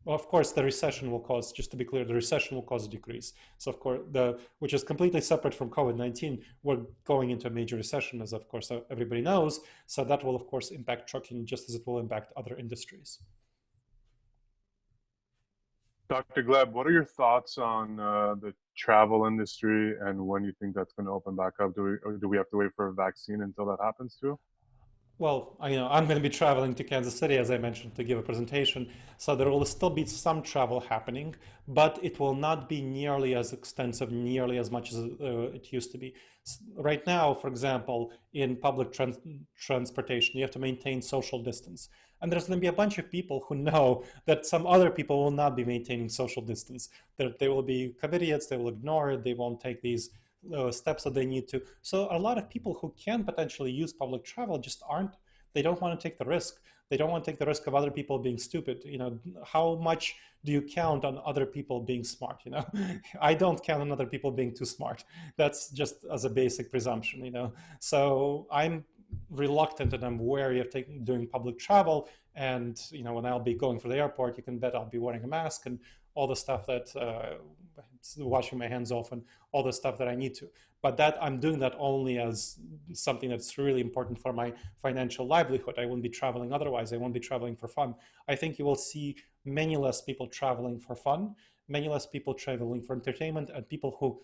Well, of course, the recession will cause, just to be clear, the recession will cause a decrease. So, of course, which is completely separate from COVID-19. We're going into a major recession, as of course everybody knows. So that will, of course, impact trucking just as it will impact other industries. Dr. Gleb, what are your thoughts on the travel industry and when you think that's going to open back up? Do we have to wait for a vaccine until that happens too? Well, I'm going to be traveling to Kansas City, as I mentioned, to give a presentation. So there will still be some travel happening, but it will not be nearly as extensive, nearly as much as it used to be. Right now, for example, in public transportation, you have to maintain social distance. And there's going to be a bunch of people who know that some other people will not be maintaining social distance, that they will be idiots, they will ignore it, they won't take these steps that they need to. So a lot of people who can potentially use public travel just aren't. They don't want to take the risk. They don't want to take the risk of other people being stupid. How much do you count on other people being smart? I don't count on other people being too smart. That's just as a basic presumption. So I'm reluctant and I'm wary of doing public travel. And when I'll be going for the airport, you can bet I'll be wearing a mask and all the stuff that washing my hands off and all the stuff that I need to. But that I'm doing that only as something that's really important for my financial livelihood. I wouldn't be traveling otherwise. I won't be traveling for fun. I think you will see many less people traveling for fun, many less people traveling for entertainment, and people who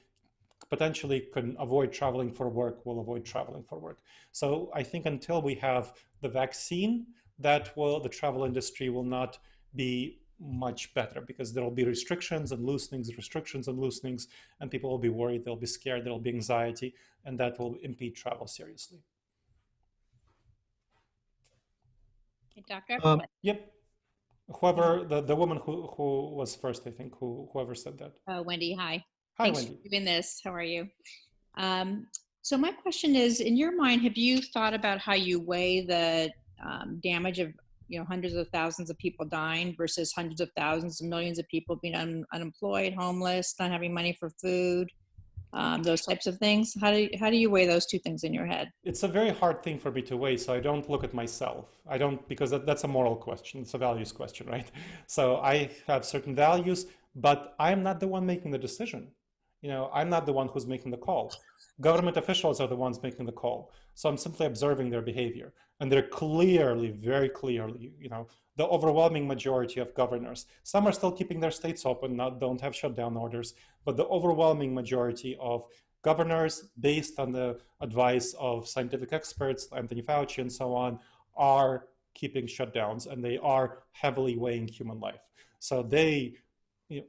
potentially can avoid traveling for work will avoid traveling for work. So I think until we have the vaccine, the travel industry will not be much better, because there will be restrictions and loosenings, and people will be worried, they'll be scared, there'll be anxiety, and that will impede travel seriously. Hey, Doctor? Yep. Whoever, the woman who was first, I think, whoever said that. Wendy, hi. Hi, Thanks Wendy. for doing this. How are you? So my question is, in your mind, have you thought about how you weigh the damage of hundreds of thousands of people dying versus hundreds of thousands of millions of people being unemployed, homeless, not having money for food, those types of things? How do you weigh those two things in your head? It's a very hard thing for me to weigh, so I don't look at myself. I don't, because that's a moral question. It's a values question, right? So I have certain values, but I'm not the one making the decision. I'm not the one who's making the call. Government officials are the ones making the call. So I'm simply observing their behavior. And they're clearly, very clearly, the overwhelming majority of governors, some are still keeping their states open, don't have shutdown orders, but the overwhelming majority of governors, based on the advice of scientific experts, Anthony Fauci and so on, are keeping shutdowns, and they are heavily weighing human life. So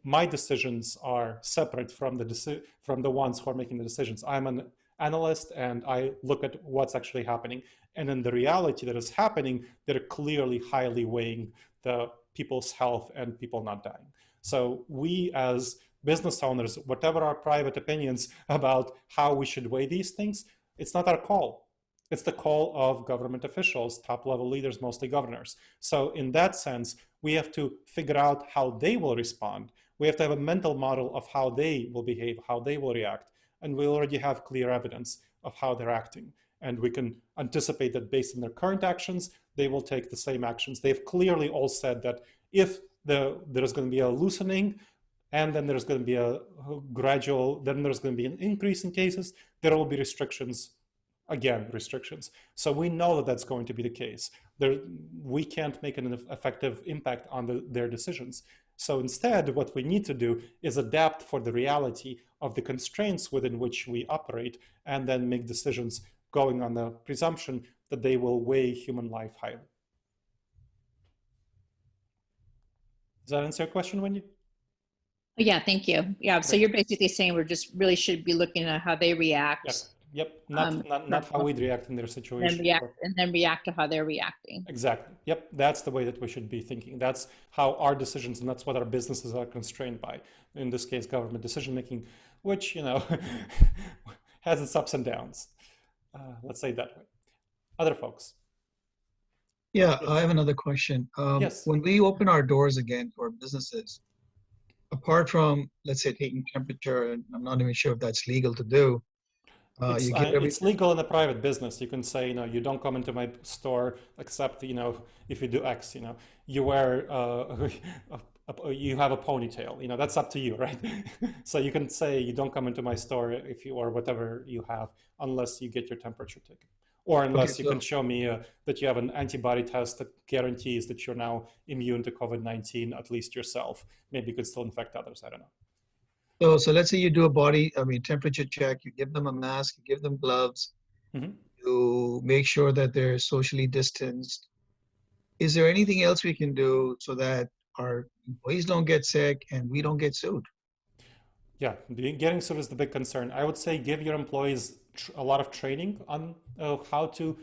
my decisions are separate from the ones who are making the decisions. I'm an analyst and I look at what's actually happening. And in the reality that is happening, they're clearly highly weighing the people's health and people not dying. So we as business owners, whatever our private opinions about how we should weigh these things, it's not our call. It's the call of government officials, top-level leaders, mostly governors. So in that sense, we have to figure out how they will respond. We have to have a mental model of how they will behave, how they will react. And we already have clear evidence of how they're acting. And we can anticipate that based on their current actions, they will take the same actions. They've clearly all said that if there's going to be a loosening, and then there's going to be a gradual, then there's going to be an increase in cases, there will be restrictions. Again, restrictions. So we know that that's going to be the case. We can't make an effective impact on their decisions. So instead, what we need to do is adapt for the reality of the constraints within which we operate, and then make decisions going on the presumption that they will weigh human life highly. Does that answer your question, Wendy? Yeah, thank you. Yeah, so you're basically saying we're just really should be looking at how they react. Yes. Yep. Not how we'd react in their situation. And then react to how they're reacting. Exactly. Yep. That's the way that we should be thinking. That's how our decisions, and that's what our businesses are constrained by. In this case, government decision making, which, you know, has its ups and downs. Let's say it that way. Other folks. Yeah, Yes. I have another question. Yes. When we open our doors again to our businesses, apart from, let's say, taking temperature, and I'm not even sure if that's legal to do, It's legal in a private business. You can say, you know, you don't come into my store except, you know, if you do X, you know, you wear, you have a ponytail, you know, that's up to you, right? So you can say you don't come into my store if you, or whatever you have, unless you get your temperature taken. Or unless you can show me that you have an antibody test that guarantees that you're now immune to COVID-19, at least yourself. Maybe you could still infect others, I don't know. So let's say you do a temperature check, you give them a mask, you give them gloves, you make sure that they're socially distanced. Is there anything else we can do so that our employees don't get sick and we don't get sued? Yeah, getting sued is the big concern. I would say give your employees a lot of training on how to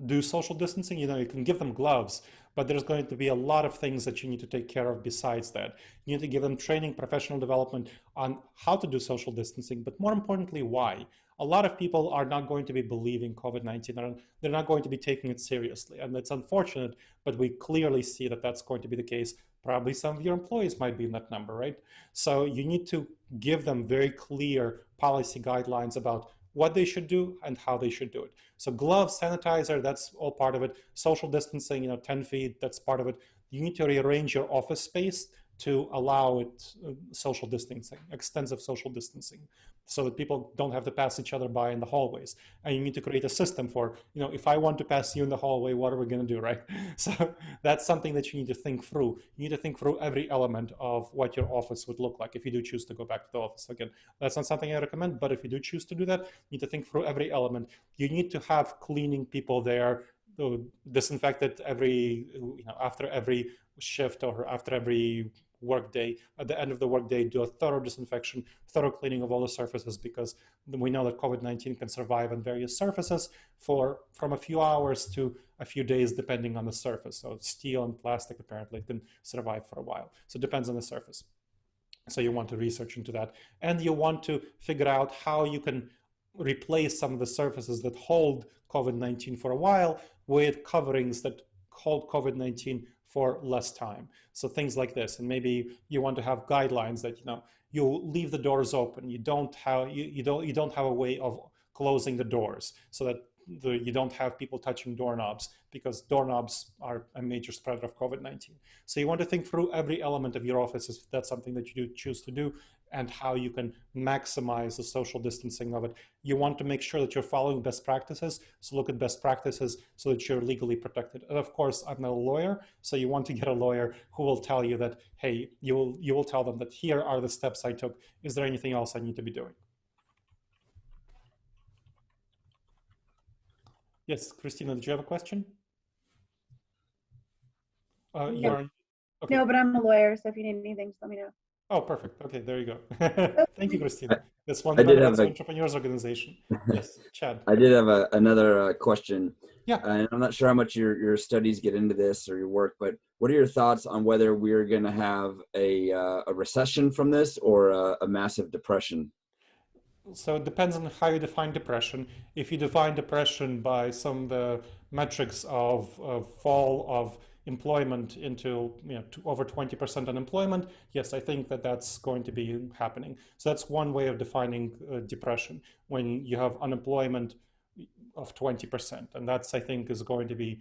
do social distancing. You know, you can give them gloves, but there's going to be a lot of things that you need to take care of besides that. You need to give them training, professional development on how to do social distancing, but more importantly, why. A lot of people are not going to be believing COVID-19, they're not going to be taking it seriously. And it's unfortunate, but we clearly see that that's going to be the case. Probably some of your employees might be in that number, right? So you need to give them very clear policy guidelines about what they should do and how they should do it. So gloves, sanitizer, that's all part of it. Social distancing, you know, 10 feet, that's part of it. You need to rearrange your office space to allow it social distancing, extensive social distancing, so that people don't have to pass each other by in the hallways. And you need to create a system for, you know, if I want to pass you in the hallway, what are we going to do, right? So that's something that you need to think through. You need to think through every element of what your office would look like if you do choose to go back to the office. Again, that's not something I recommend, but if you do choose to do that, you need to think through every element. You need to have cleaning people there, disinfected every, you know, after every shift or after every workday. At the end of the workday, do a thorough disinfection, thorough cleaning of all the surfaces, because we know that COVID-19 can survive on various surfaces from a few hours to a few days, depending on the surface. So steel and plastic apparently can survive for a while. So it depends on the surface. So you want to research into that, and you want to figure out how you can replace some of the surfaces that hold COVID-19 for a while with coverings that hold COVID-19 for less time. So things like this, and maybe you want to have guidelines that, you know, you leave the doors open. You don't have a way of closing the doors so that you don't have people touching doorknobs, because doorknobs are a major spreader of COVID-19. So you want to think through every element of your office if that's something that you do choose to do, and how you can maximize the social distancing of it. You want to make sure that you're following best practices. So look at best practices so that you're legally protected. And of course, I'm not a lawyer, so you want to get a lawyer who will tell you that, hey, you will tell them that here are the steps I took. Is there anything else I need to be doing? Yes, Christina, did you have a question? No. Okay. No, but I'm a lawyer, so if you need anything, just let me know. Oh, perfect. Okay, there you go. Thank you, Christina. That's one entrepreneurs organization. Yes, Chad. I did have another question. Yeah. And I'm not sure how much your studies get into this or your work, but what are your thoughts on whether we're going to have a recession from this or a massive depression? So it depends on how you define depression. If you define depression by some of the metrics of fall of employment into, you know, over 20% unemployment, yes, I think that that's going to be happening. So that's one way of defining depression, when you have unemployment of 20%, and that's, I think, it's going to be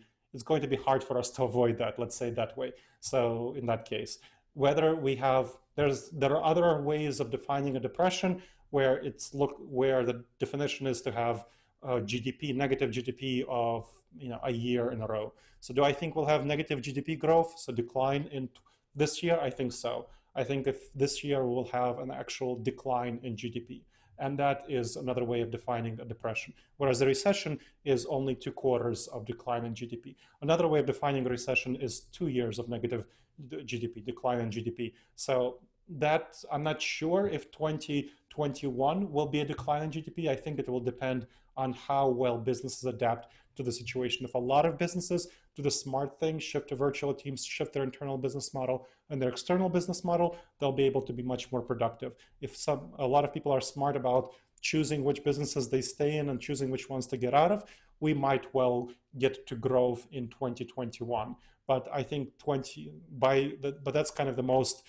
hard for us to avoid that. Let's say it that way. So in that case, whether we have there are other ways of defining a depression where where the definition is to have GDP, negative GDP of, you know, a year in a row. So do I think we'll have negative GDP growth, so decline in this year? I think so. I think if this year we'll have an actual decline in GDP. And that is another way of defining a depression. Whereas a recession is only 2 quarters of decline in GDP. Another way of defining a recession is 2 years of negative GDP, decline in GDP. So that, I'm not sure if 2020 2021 will be a decline in GDP. I think it will depend on how well businesses adapt to the situation. If a lot of businesses do the smart thing, shift to virtual teams, shift their internal business model and their external business model, they'll be able to be much more productive. If a lot of people are smart about choosing which businesses they stay in and choosing which ones to get out of, we might well get to growth in 2021. But I think but that's kind of the most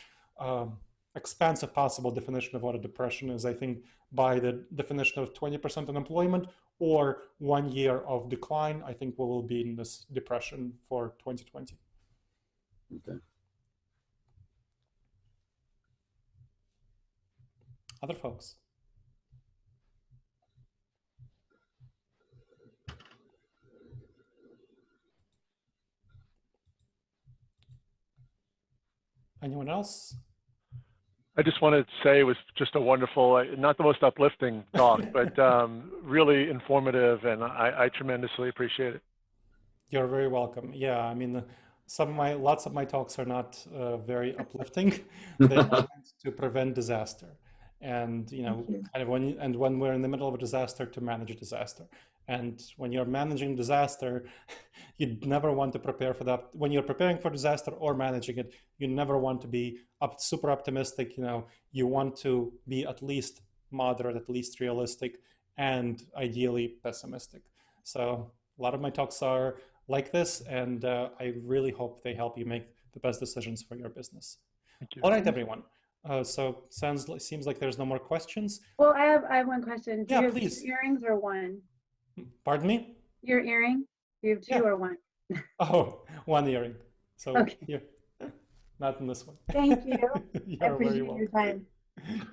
expansive possible definition of what a depression is. I think by the definition of 20% unemployment or 1 year of decline, I think we will be in this depression for 2020. Okay. Other folks? Anyone else? I just wanted to say it was just a wonderful, not the most uplifting talk, but really informative, and I tremendously appreciate it. You're very welcome. Yeah, I mean, lots of my talks are not very uplifting. They're meant to prevent disaster, and kind of when we're in the middle of a disaster, to manage a disaster. And when you're managing disaster, you never want to prepare for that. When you're preparing for disaster or managing it, you never want to be super optimistic. You want to be at least moderate, at least realistic, and ideally pessimistic. So a lot of my talks are like this, and I really hope they help you make the best decisions for your business. Thank you. All right, everyone. So seems like there's no more questions. Well, I have one question. Do Yeah, you have please. 2 earrings or 1? Pardon me? Your earring? Do you have 2 or 1? Oh, 1 earring. So okay. Here, not in this one. Thank you. I You're appreciate very welcome.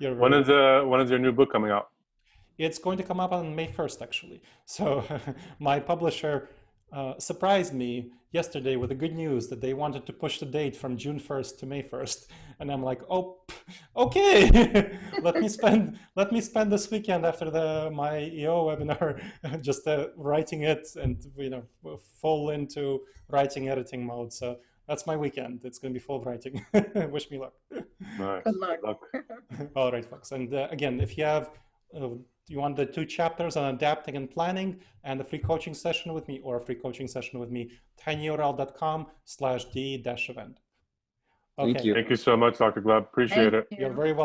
your time. When is your new book coming out? It's going to come up on May 1st, actually. So my publisher surprised me yesterday with the good news that they wanted to push the date from June 1st to May 1st. And I'm like, oh, okay. let me spend this weekend after my EO webinar just writing it and full into writing editing mode. So that's my weekend. It's going to be full of writing. Wish me luck. Nice. Good luck. All right, folks. And again, if you have you want the 2 chapters on adapting and planning and a free coaching session with me or a free coaching session with me, tinyurl.com/d-event. Okay. Thank you. Thank you so much, Dr. Gleb. Appreciate it. You're very welcome.